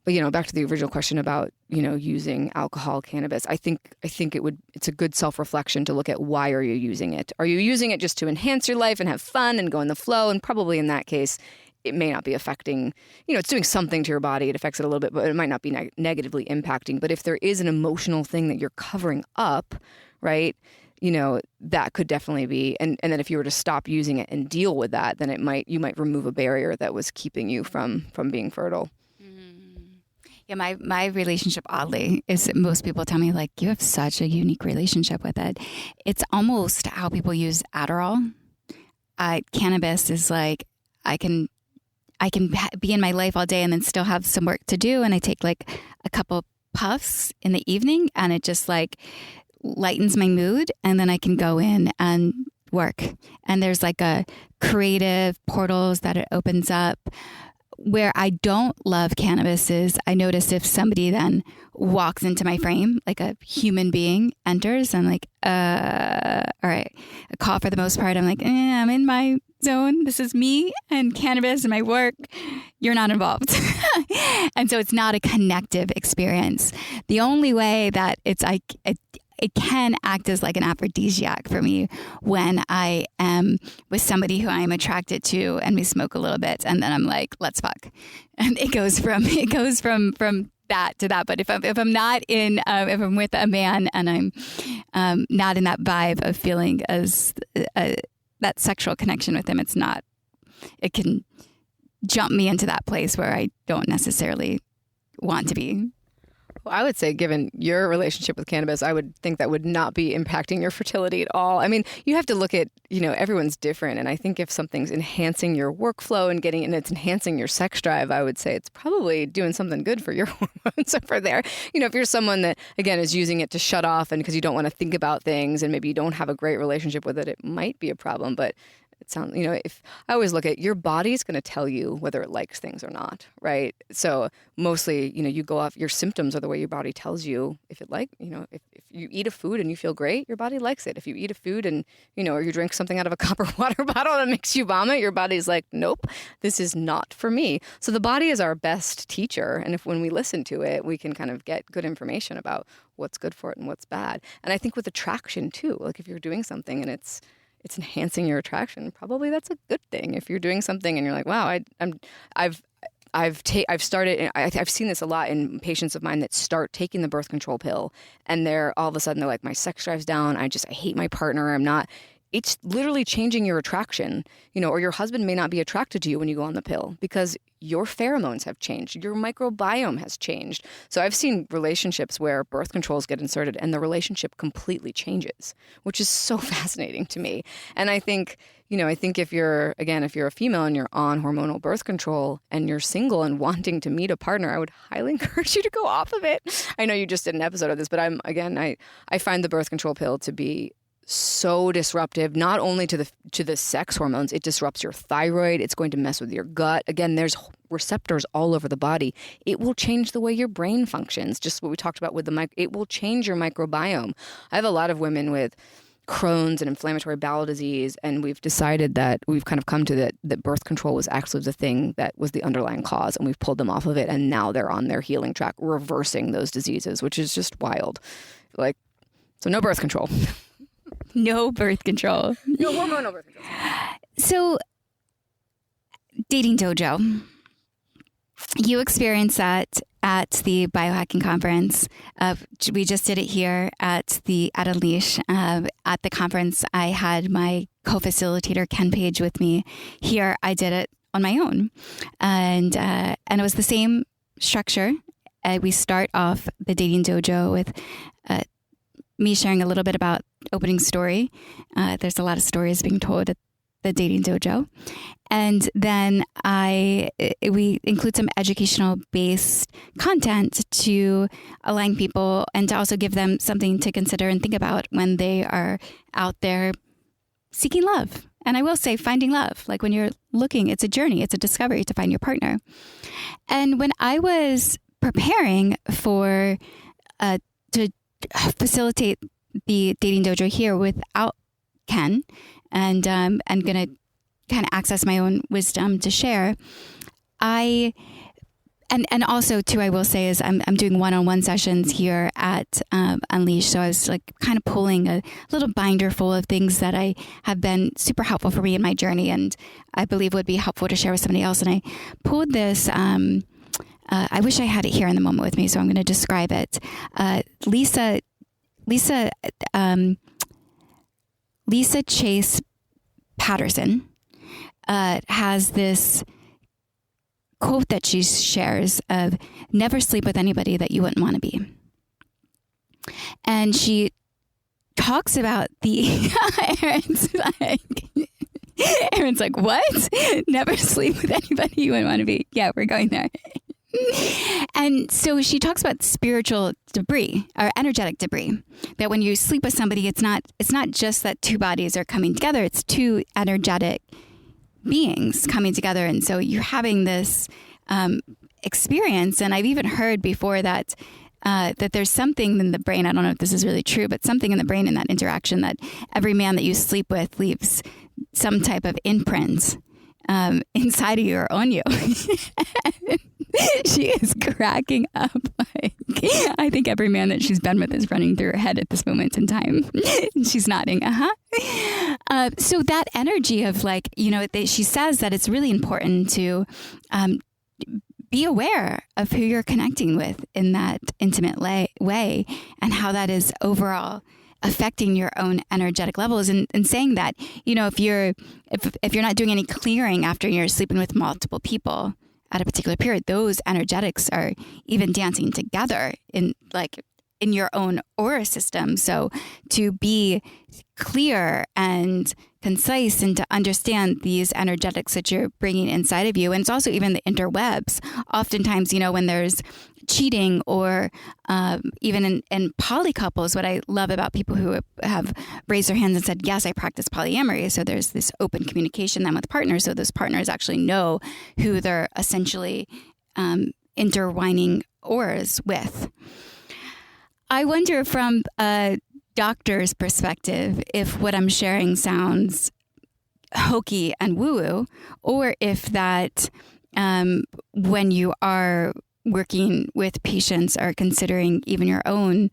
But back to the original question about using alcohol, cannabis. I think it's a good self-reflection to look at, why are you using it? Are you using it just to enhance your life and have fun and go in the flow? And probably in that case, it may not be affecting. It's doing something to your body. It affects it a little bit, but it might not be negatively impacting. But if there is an emotional thing that you're covering up, right? That could definitely be, and then if you were to stop using it and deal with that, then you might remove a barrier that was keeping you from being fertile. Yeah, my relationship, oddly, is most people tell me, like, you have such a unique relationship with it. It's almost how people use Adderall. Cannabis is like, I can be in my life all day and then still have some work to do. And I take like a couple puffs in the evening, and it just like lightens my mood. And then I can go in and work. And there's like a creative portals that it opens up. Where I don't love cannabis is, I notice if somebody then walks into my frame, like a human being enters, I'm like, all right. A call for the most part, I'm like, I'm in my zone. This is me and cannabis and my work. You're not involved. And so it's not a connective experience. The only way that it's like, it can act as like an aphrodisiac for me when I am with somebody who I'm attracted to and we smoke a little bit and then I'm like, let's fuck. And it goes from that to that. But if I'm not in, if I'm with a man and I'm not in that vibe of feeling as that sexual connection with him, it can jump me into that place where I don't necessarily want to be. Well, I would say, given your relationship with cannabis, I would think that would not be impacting your fertility at all. I mean, you have to look at, everyone's different. And I think if something's enhancing your workflow and it's enhancing your sex drive, I would say it's probably doing something good for your hormones over there. If you're someone that, again, is using it to shut off and because you don't want to think about things and maybe you don't have a great relationship with it, it might be a problem. But it sounds, if I always look at your body's going to tell you whether it likes things or not, right? So mostly, you go off your symptoms are the way your body tells you if it if you eat a food and you feel great, your body likes it. If you eat a food and, or you drink something out of a copper water bottle that makes you vomit, your body's like, nope, this is not for me. So the body is our best teacher. And when we listen to it, we can kind of get good information about what's good for it and what's bad. And I think with attraction too, like if you're doing something and it's enhancing your attraction, probably that's a good thing. If you're doing something and you're like, wow, I've seen this a lot in patients of mine that start taking the birth control pill and they're all of a sudden they're like, my sex drive's down. I hate my partner. It's literally changing your attraction, or your husband may not be attracted to you when you go on the pill because your pheromones have changed. Your microbiome has changed. So I've seen relationships where birth controls get inserted and the relationship completely changes, which is so fascinating to me. And I think, if you're a female and you're on hormonal birth control and you're single and wanting to meet a partner, I would highly encourage you to go off of it. I know you just did an episode of this, but I find the birth control pill to be so disruptive, not only to the sex hormones, it disrupts your thyroid. It's going to mess with your gut. Again, there's receptors all over the body. It will change the way your brain functions. Just what we talked about with it will change your microbiome. I have a lot of women with Crohn's and inflammatory bowel disease, and we've decided that we've kind of come to that birth control was actually the thing that was the underlying cause, and we've pulled them off of it, and now they're on their healing track, reversing those diseases, which is just wild. So no birth control. No birth control. No hormonal birth control. So, Dating Dojo. You experienced that at the Biohacking Conference. We just did it here at Unleash. At the conference, I had my co-facilitator, Ken Page, with me. Here, I did it on my own. And it was the same structure. We start off the Dating Dojo with me sharing a little bit about opening story. There's a lot of stories being told at the Dating Dojo. And then we include some educational based content to align people and to also give them something to consider and think about when they are out there seeking love. And I will say finding love, like when you're looking, it's a journey, it's a discovery to find your partner. And when I was preparing to facilitate the Dating Dojo here without Ken, and I'm going to kind of access my own wisdom to share. And also too, I will say is I'm doing one-on-one sessions here at Unleash. So I was like kind of pulling a little binder full of things that I have been super helpful for me in my journey, and I believe would be helpful to share with somebody else. And I pulled this. I wish I had it here in the moment with me, so I'm going to describe it. Lisa Chase Patterson has this quote that she shares of never sleep with anybody that you wouldn't want to be. And she talks about Erin's like, what? Never sleep with anybody you wouldn't want to be. Yeah, we're going there. And so she talks about spiritual debris or energetic debris, that when you sleep with somebody, it's not just that two bodies are coming together. It's two energetic beings coming together. And so you're having this experience. And I've even heard before that there's something in the brain. I don't know if this is really true, but something in the brain in that interaction that every man that you sleep with leaves some type of imprint inside of you or on you. She is cracking up. Like, I think every man that she's been with is running through her head at this moment in time. She's nodding. So that energy of like, she says that it's really important to be aware of who you're connecting with in that intimate way and how that is overall affecting your own energetic levels, and saying that, if you're not doing any clearing after you're sleeping with multiple people at a particular period, those energetics are even dancing together in your own aura system. So to be clear and concise and to understand these energetics that you're bringing inside of you. And it's also even the interwebs. Oftentimes, when there's cheating or even in poly couples, what I love about people who have raised their hands and said, yes, I practice polyamory. So there's this open communication then with partners. So those partners actually know who they're essentially intertwining auras with. I wonder from a doctor's perspective if what I'm sharing sounds hokey and woo-woo, or if that when you are working with patients or considering even your own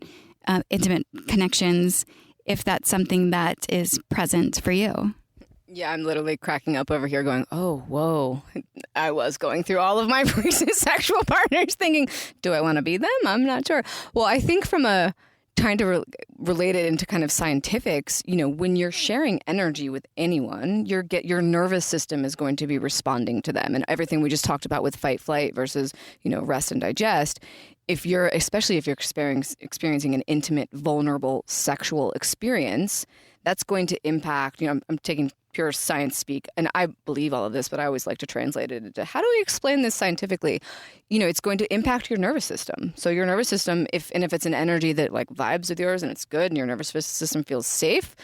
intimate connections, if that's something that is present for you. Yeah, I'm literally cracking up over here going, oh, whoa. I was going through all of my recent sexual partners thinking, do I want to be them? I'm not sure. Well, I think from trying to relate it into kind of scientifics, when you're sharing energy with anyone, your nervous system is going to be responding to them. And everything we just talked about with fight, flight versus, rest and digest, especially if you're experiencing an intimate, vulnerable sexual experience, that's going to impact, I'm taking pure science speak, and I believe all of this, but I always like to translate it into how do we explain this scientifically? It's going to impact your nervous system. So your nervous system, if it's an energy that like vibes with yours and it's good and your nervous system feels safe,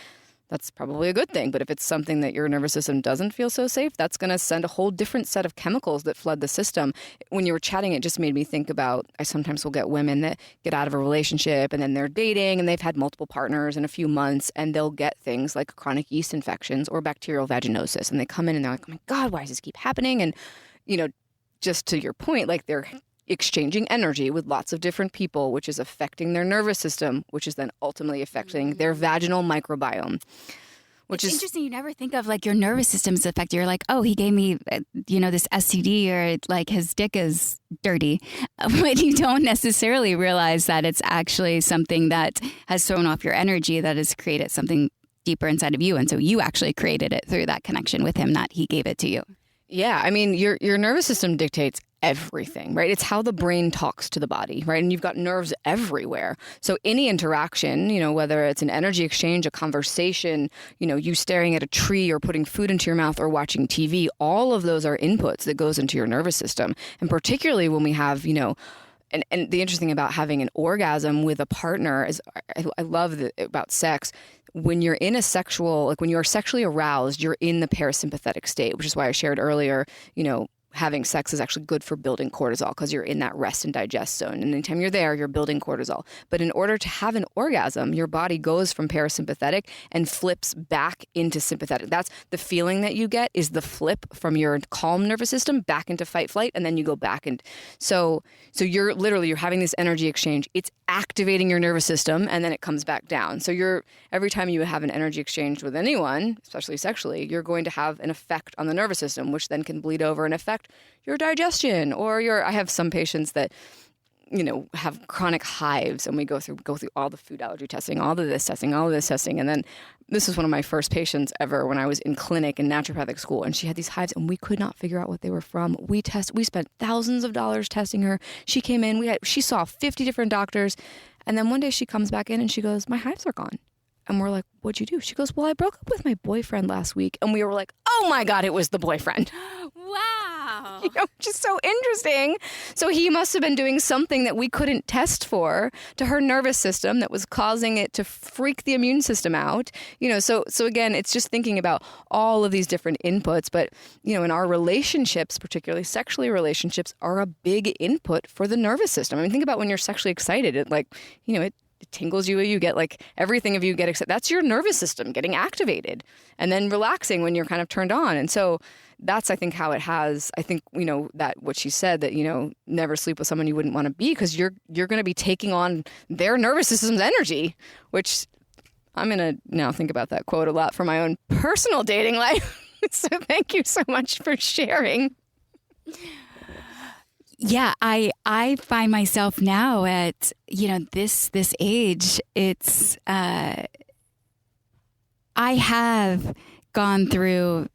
that's probably a good thing. But if it's something that your nervous system doesn't feel so safe, that's going to send a whole different set of chemicals that flood the system. When you were chatting, it just made me think about, I sometimes will get women that get out of a relationship and then they're dating and they've had multiple partners in a few months, and they'll get things like chronic yeast infections or bacterial vaginosis. And they come in and they're like, oh my God, why does this keep happening? And, just to your point, like they're exchanging energy with lots of different people, which is affecting their nervous system, which is then ultimately affecting their vaginal microbiome. Which is interesting. You never think of like your nervous system's affected. You're like, oh, he gave me, this STD, or like his dick is dirty. But you don't necessarily realize that it's actually something that has thrown off your energy, that has created something deeper inside of you. And so you actually created it through that connection with him, not he gave it to you. Yeah. I mean, your nervous system dictates everything, right? It's how the brain talks to the body, right? And you've got nerves everywhere. So any interaction, whether it's an energy exchange, a conversation, you staring at a tree or putting food into your mouth or watching TV, all of those are inputs that goes into your nervous system. And particularly when we have, and the interesting about having an orgasm with a partner is, I love about sex, when you're in a sexual, like when you're sexually aroused, you're in the parasympathetic state, which is why I shared earlier, having sex is actually good for building cortisol because you're in that rest and digest zone. And anytime you're there, you're building cortisol. But in order to have an orgasm, your body goes from parasympathetic and flips back into sympathetic. That's the feeling that you get, is the flip from your calm nervous system back into fight, flight, and then you go back. And so you're having this energy exchange. It's activating your nervous system, and then it comes back down. So every time you have an energy exchange with anyone, especially sexually, you're going to have an effect on the nervous system, which then can bleed over and affect your digestion or I have some patients that, have chronic hives, and we go through all the food allergy testing, all of this testing. And then this was one of my first patients ever when I was in clinic in naturopathic school, and she had these hives and we could not figure out what they were from. We spent thousands of dollars testing her. She came in, she saw 50 different doctors. And then one day she comes back in and she goes, my hives are gone. And we're like, what'd you do? She goes, well, I broke up with my boyfriend last week. And we were like, oh my God, it was the boyfriend. Wow. Which is so interesting. So he must have been doing something that we couldn't test for to her nervous system that was causing it to freak the immune system out. So again, it's just thinking about all of these different inputs. But, in our relationships, particularly sexually relationships, are a big input for the nervous system. I mean, think about when you're sexually excited, it tingles you, you get like everything of you get excited. That's your nervous system getting activated, and then relaxing when you're kind of turned on. And so that's, I think, how it has, I think, that what she said, that, never sleep with someone you wouldn't want to be, because you're going to be taking on their nervous system's energy, which I'm going to now think about that quote a lot for my own personal dating life. So thank you so much for sharing. Yeah, I find myself now at, this age, it's, I have gone through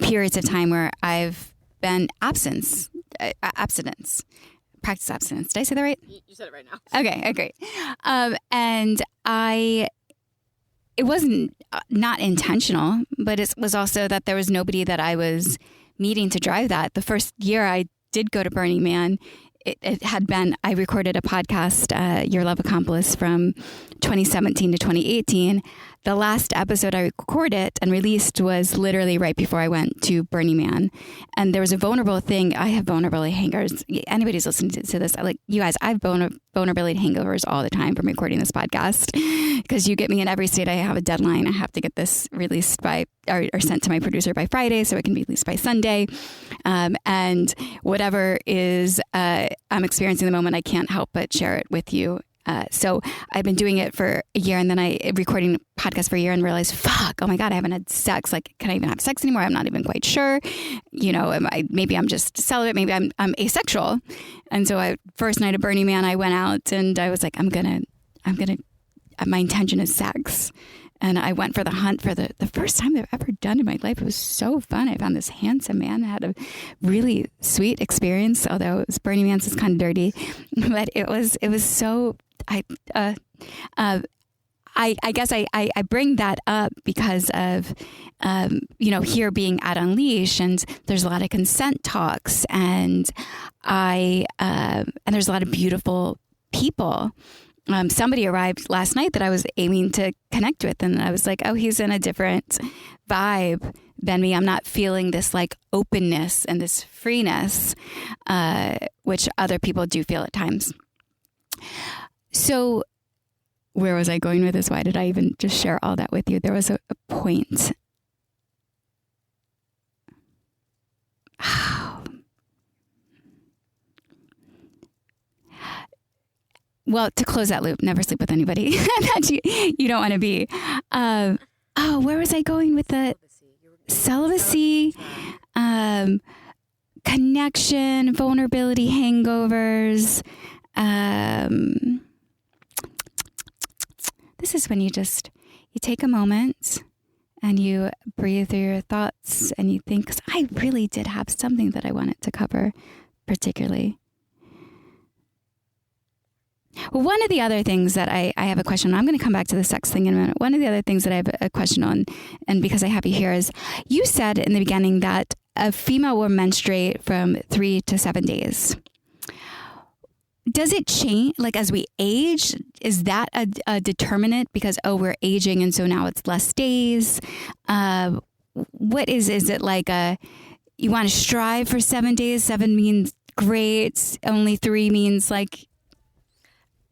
periods of time where I've been abstinence. Practice abstinence. Did I say that right? You said it right now. Okay, great. And it wasn't not intentional, but it was also that there was nobody that I was meeting to drive that. The first year I did go to Burning Man, it had been, I recorded a podcast, Your Love Accomplice, from 2017 to 2018. The last episode I recorded and released was literally right before I went to Burning Man. And there was a vulnerable thing. I have vulnerability hangovers. Anybody's listening to this, you guys, I have vulnerability hangovers all the time from recording this podcast, because you get me in every state. I have a deadline. I have to get this released by, or sent to my producer by Friday, so it can be released by Sunday. And whatever is I'm experiencing in the moment, I can't help but share it with you. So I've been doing it for a year, and then I recording a podcast for a year and realized, fuck, oh my God, I haven't had sex. Like, can I even have sex anymore? I'm not even quite sure. Maybe I'm just celibate. Maybe I'm asexual. And so first night of Burning Man, I went out and I was like, my intention is sex. And I went for the hunt for the first time I've ever done in my life. It was so fun. I found this handsome man. I had a really sweet experience, although it was Burning Man, so it's kind of dirty. But it was so, I guess I bring that up because of, here being at Unleash, and there's a lot of consent talks, and there's a lot of beautiful people. Somebody arrived last night that I was aiming to connect with, and I was like, oh, he's in a different vibe than me. I'm not feeling this like openness and this freeness, which other people do feel at times. So where was I going with this? Why did I even just share all that with you? There was a point. Well, to close that loop, never sleep with anybody that you don't want to be. Where was I going with the celibacy, connection, vulnerability, hangovers. This is when you take a moment and you breathe through your thoughts and you think, 'cause I really did have something that I wanted to cover particularly. Well, one of the other things that I have a question on, I'm going to come back to the sex thing in a minute. One of the other things that I have a question on, and because I have you here, is you said in the beginning that a female will menstruate from 3 to 7 days. Does it change, like as we age? Is that a determinant because, we're aging and so now it's less days? What is it like you want to strive for 7 days? 7 means great. Only 3 means like...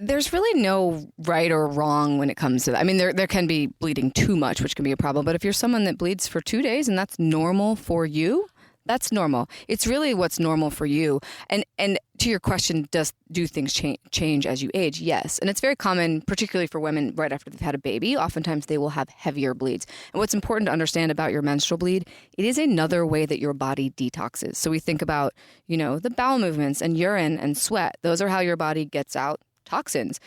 There's really no right or wrong when it comes to that. I mean, there can be bleeding too much, which can be a problem. But if you're someone that bleeds for 2 days and that's normal for you, that's normal. It's really what's normal for you. And to your question, do things change as you age? Yes. And it's very common, particularly for women right after they've had a baby. Oftentimes they will have heavier bleeds. And what's important to understand about your menstrual bleed, it is another way that your body detoxes. So we think about, the bowel movements and urine and sweat. Those are how your body gets out toxins.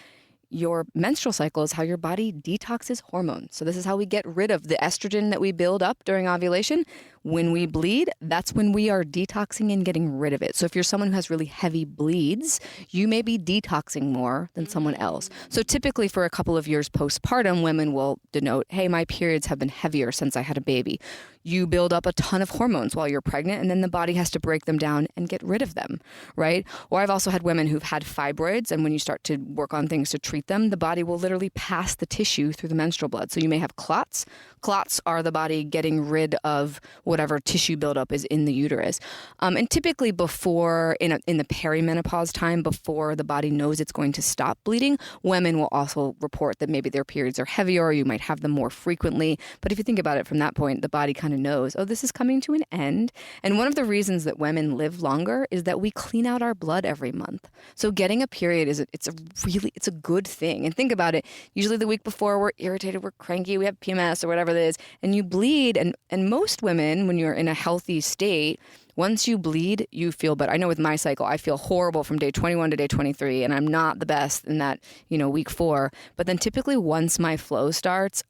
Your menstrual cycle is how your body detoxes hormones. So this is how we get rid of the estrogen that we build up during ovulation. When we bleed, that's when we are detoxing and getting rid of it. So if you're someone who has really heavy bleeds, you may be detoxing more than someone else. So typically for a couple of years postpartum, women will denote, hey, my periods have been heavier since I had a baby. You build up a ton of hormones while you're pregnant, and then the body has to break them down and get rid of them, right? Or I've also had women who've had fibroids, and when you start to work on things to treat them, the body will literally pass the tissue through the menstrual blood. So you may have clots. Clots are the body getting rid of whatever tissue buildup is in the uterus. And typically before, in the perimenopause time, before the body knows it's going to stop bleeding, women will also report that maybe their periods are heavier, or you might have them more frequently. But if you think about it from that point, the body kind of knows, oh, this is coming to an end. And one of the reasons that women live longer is that we clean out our blood every month. So getting a period it's a good thing. And think about it. Usually the week before, we're irritated, we're cranky, we have PMS or whatever it is, and you bleed. And most women, when you're in a healthy state, once you bleed, you feel better. I know with my cycle, I feel horrible from day 21 to day 23, and I'm not the best in that, week 4. But then typically once my flow starts,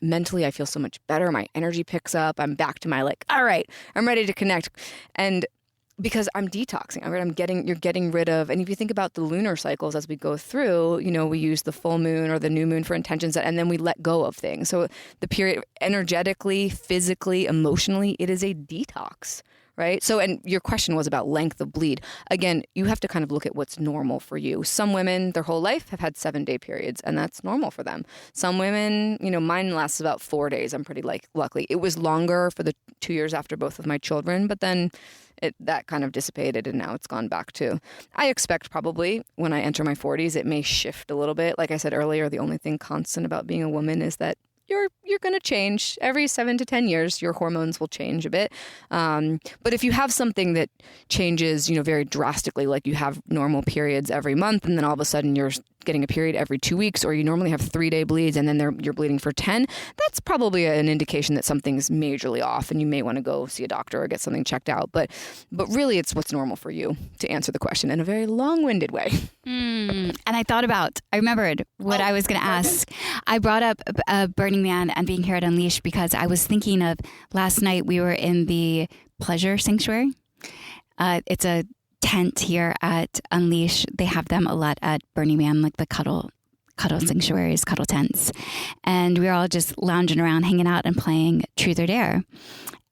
mentally I feel so much better. My energy picks up. I'm back to my all right, I'm ready to connect. And because I'm detoxing, right? You're getting rid of, and if you think about the lunar cycles as we go through, we use the full moon or the new moon for intentions, and then we let go of things. So the period, energetically, physically, emotionally, it is a detox, right? So, and your question was about length of bleed. Again, you have to kind of look at what's normal for you. Some women, their whole life, have had 7-day periods, and that's normal for them. Some women, mine lasts about 4 days. I'm pretty lucky. It was longer for the 2 years after both of my children, but then that kind of dissipated, and now it's gone back to. I expect probably when I enter my 40s, it may shift a little bit. Like I said earlier, the only thing constant about being a woman is that you're going to change. Every 7 to 10 years, your hormones will change a bit. But if you have something that changes, very drastically, like you have normal periods every month, and then all of a sudden you're getting a period every 2 weeks, or you normally have 3-day bleeds and then you're bleeding for 10, that's probably an indication that something's majorly off, and you may want to go see a doctor or get something checked out. But really, it's what's normal for you, to answer the question in a very long-winded way. And I remembered what I was going to ask. I brought up Burning Man and being here at Unleashed because I was thinking of last night we were in the Pleasure Sanctuary. It's a tent here at Unleash. They have them a lot at Burning Man, like the cuddle sanctuaries, cuddle tents. And we were all just lounging around, hanging out and playing Truth or Dare.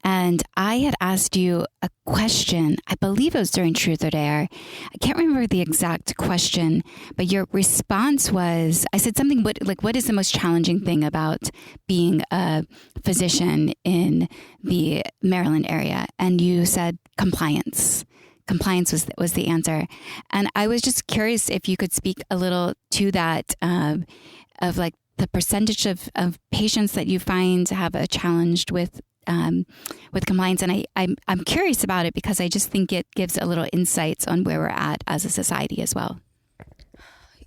And I had asked you a question. I believe it was during Truth or Dare. I can't remember the exact question, but your response was, I said something what is the most challenging thing about being a physician in the Maryland area? And you said compliance. Compliance was the answer. And I was just curious if you could speak a little to that, of like the percentage of patients that you find have a challenge with compliance. And I'm curious about it because I just think it gives a little insights on where we're at as a society as well.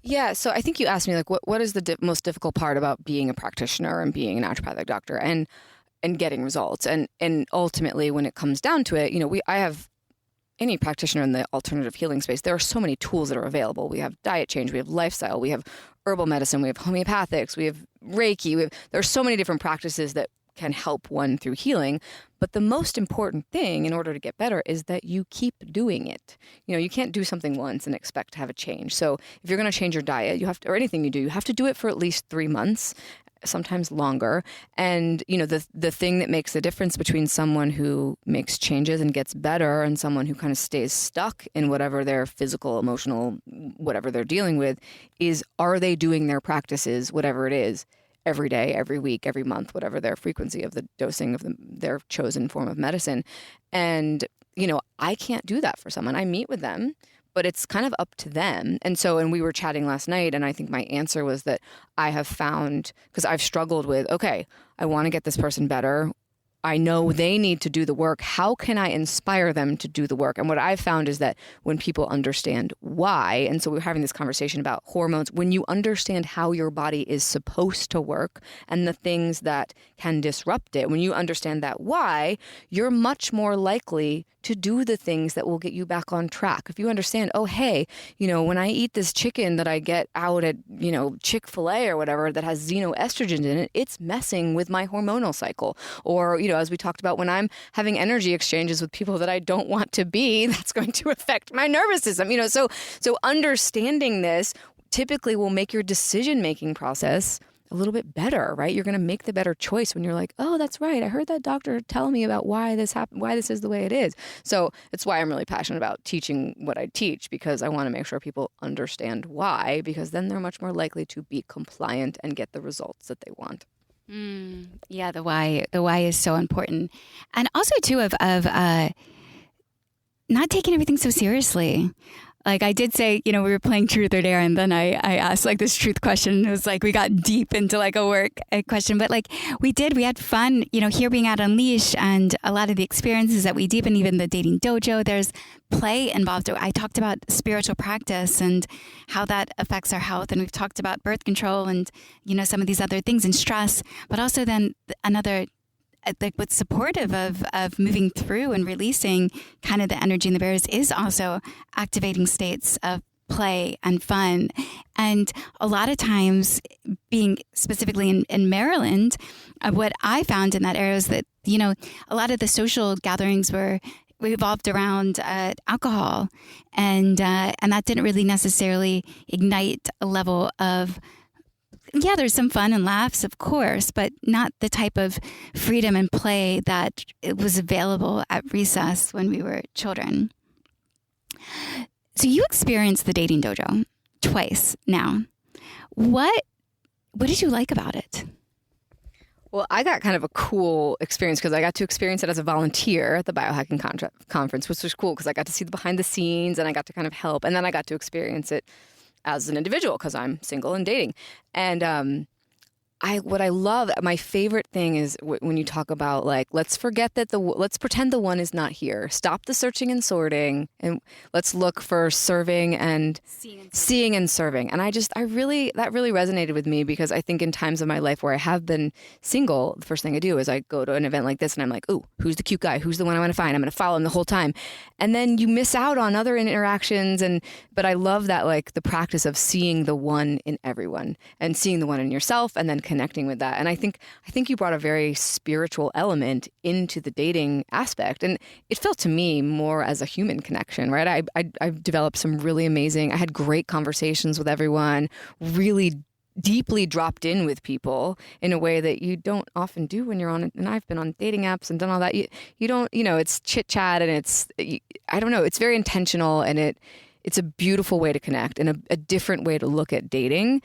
Yeah, so I think you asked me what is the most difficult part about being a practitioner and being a naturopathic doctor and getting results. And ultimately, when it comes down to it, I have any practitioner in the alternative healing space. There are so many tools that are available. We have diet change, we have lifestyle, we have herbal medicine, we have homeopathics, we have Reiki. There are so many different practices that can help one through healing. But the most important thing in order to get better is that you keep doing it. You can't do something once and expect to have a change. So if you're going to change your diet, you have to, or anything you do, you have to do it for at least 3 months, sometimes longer. And, the thing that makes the difference between someone who makes changes and gets better and someone who kind of stays stuck in whatever their physical, emotional, whatever they're dealing with is, are they doing their practices, whatever it is, every day, every week, every month, whatever their frequency of the dosing of their chosen form of medicine. And, I can't do that for someone. I meet with them, but it's kind of up to them. And we were chatting last night, and I think my answer was that I have found, because I've struggled with, okay, I want to get this person better. I know they need to do the work. How can I inspire them to do the work? And what I've found is that when people understand why, and so we're having this conversation about hormones, when you understand how your body is supposed to work and the things that can disrupt it, when you understand that why, you're much more likely to do the things that will get you back on track. If you understand, oh, hey, when I eat this chicken that I get out at, Chick-fil-A or whatever that has xenoestrogens in it, it's messing with my hormonal cycle. Or, as we talked about, when I'm having energy exchanges with people that I don't want to be, that's going to affect my nervous system. So understanding this typically will make your decision-making process a little bit better, right? You're going to make the better choice when you're like, oh, that's right. I heard that doctor tell me about why this happened, why this is the way it is. So it's why I'm really passionate about teaching what I teach, because I want to make sure people understand why, because then they're much more likely to be compliant and get the results that they want. Yeah, the why. The why is so important, and also too of not taking everything so seriously. Like I did say, we were playing truth or dare, and then I asked like this truth question. It was like we got deep into like a question, but like we had fun, here being at Unleash, and a lot of the experiences that we deepen, even the dating dojo, there's play involved. I talked about spiritual practice and how that affects our health. And we've talked about birth control and, some of these other things and stress, but also then another like what's supportive of moving through and releasing kind of the energy and the barriers is also activating states of play and fun. And a lot of times being specifically in Maryland, what I found in that area is that, a lot of the social gatherings revolved around alcohol, and that didn't really necessarily ignite a level of, there's some fun and laughs, of course, but not the type of freedom and play that it was available at recess when we were children. So you experienced the dating dojo twice now. What did you like about it? Well, I got kind of a cool experience because I got to experience it as a volunteer at the Biohacking Conference, which was cool because I got to see the behind the scenes and I got to kind of help. And then I got to experience it as an individual because I'm single and dating. And what I love, my favorite thing is when you talk about like, let's forget that let's pretend the one is not here. Stop the searching and sorting, and let's look for serving and seeing and serving. And that really resonated with me because I think in times of my life where I have been single, the first thing I do is I go to an event like this and I'm like, ooh, who's the cute guy? Who's the one I want to find? I'm going to follow him the whole time. And then you miss out on other interactions. But I love that, like the practice of seeing the one in everyone and seeing the one in yourself and then connecting with that. And I think you brought a very spiritual element into the dating aspect. And it felt to me more as a human connection, right? I've developed some really amazing, I had great conversations with everyone, really deeply dropped in with people in a way that you don't often do when you're on, and I've been on dating apps and done all that. You don't, it's chit chat and it's very intentional, and it's a beautiful way to connect and a different way to look at dating.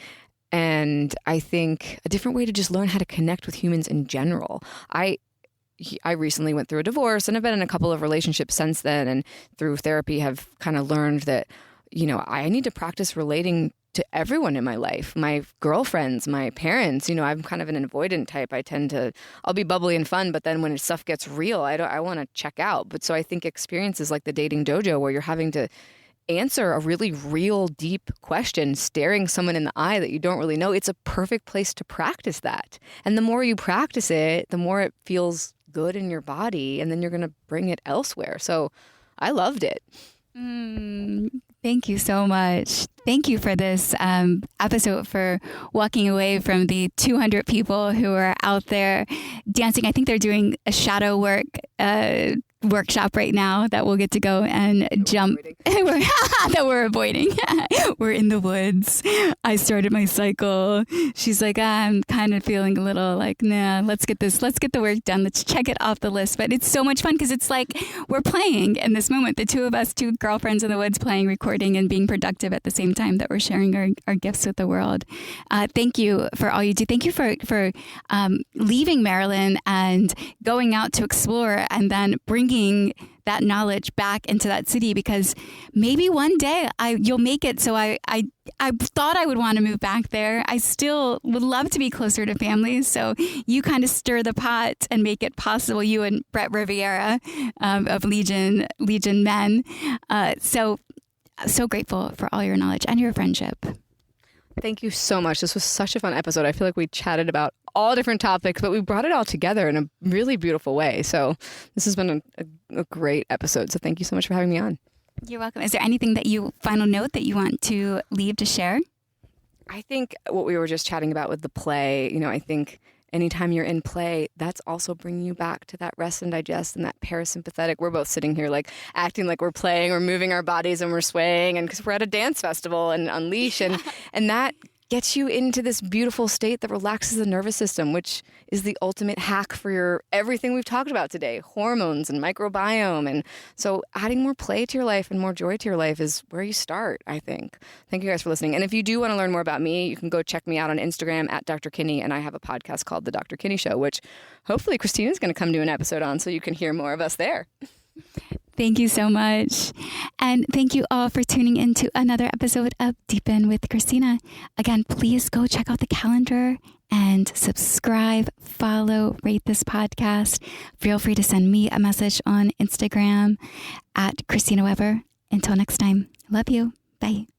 And I think a different way to just learn how to connect with humans in general. I recently went through a divorce and I've been in a couple of relationships since then, and through therapy have kind of learned that, I need to practice relating to everyone in my life, my girlfriends, my parents. I'm kind of an avoidant type. I'll be bubbly and fun, but then when stuff gets real, I want to check out. But so I think experiences like the dating dojo, where you're having to answer a really real, deep question, staring someone in the eye that you don't really know, it's a perfect place to practice that. And the more you practice it, the more it feels good in your body, and then you're going to bring it elsewhere. So I loved it. Thank you so much. Thank you for this episode, for walking away from the 200 people who are out there dancing. I think they're doing a shadow work workshop right now that we'll get to go and jump that we're avoiding. We're in the woods. I started my cycle. She's like, I'm kind of feeling a little like, nah, let's get the work done. Let's check it off the list. But it's so much fun because it's like we're playing in this moment, the two of us, two girlfriends in the woods, playing, recording, and being productive at the same time that we're sharing our gifts with the world. Thank you for all you do. Thank you for leaving Maryland and going out to explore, and then bringing that knowledge back into that city, because maybe one day you'll make it. So I thought I would want to move back there. I still would love to be closer to family. So you kind of stir the pot and make it possible. You and Brett Riviera of Legion Men. So grateful for all your knowledge and your friendship. Thank you so much. This was such a fun episode. I feel like we chatted about all different topics, but we brought it all together in a really beautiful way. So this has been a great episode. So thank you so much for having me on. You're welcome. Is there anything final note that you want to leave to share? I think what we were just chatting about with the play, I think anytime you're in play, that's also bringing you back to that rest and digest and that parasympathetic. We're both sitting here like acting like we're playing, we're moving our bodies and we're swaying, and because we're at a dance festival and Unleash, and that gets you into this beautiful state that relaxes the nervous system, which is the ultimate hack for everything we've talked about today, hormones and microbiome. And so adding more play to your life and more joy to your life is where you start, I think. Thank you guys for listening. And if you do want to learn more about me, you can go check me out on Instagram at Dr. Kinney. And I have a podcast called The Dr. Kinney Show, which hopefully Christina's going to come do an episode on so you can hear more of us there. Thank you so much. And thank you all for tuning into another episode of Deepen with Christina. Again, please go check out the calendar and subscribe, follow, rate this podcast. Feel free to send me a message on Instagram at Christina Weber. Until next time, love you. Bye.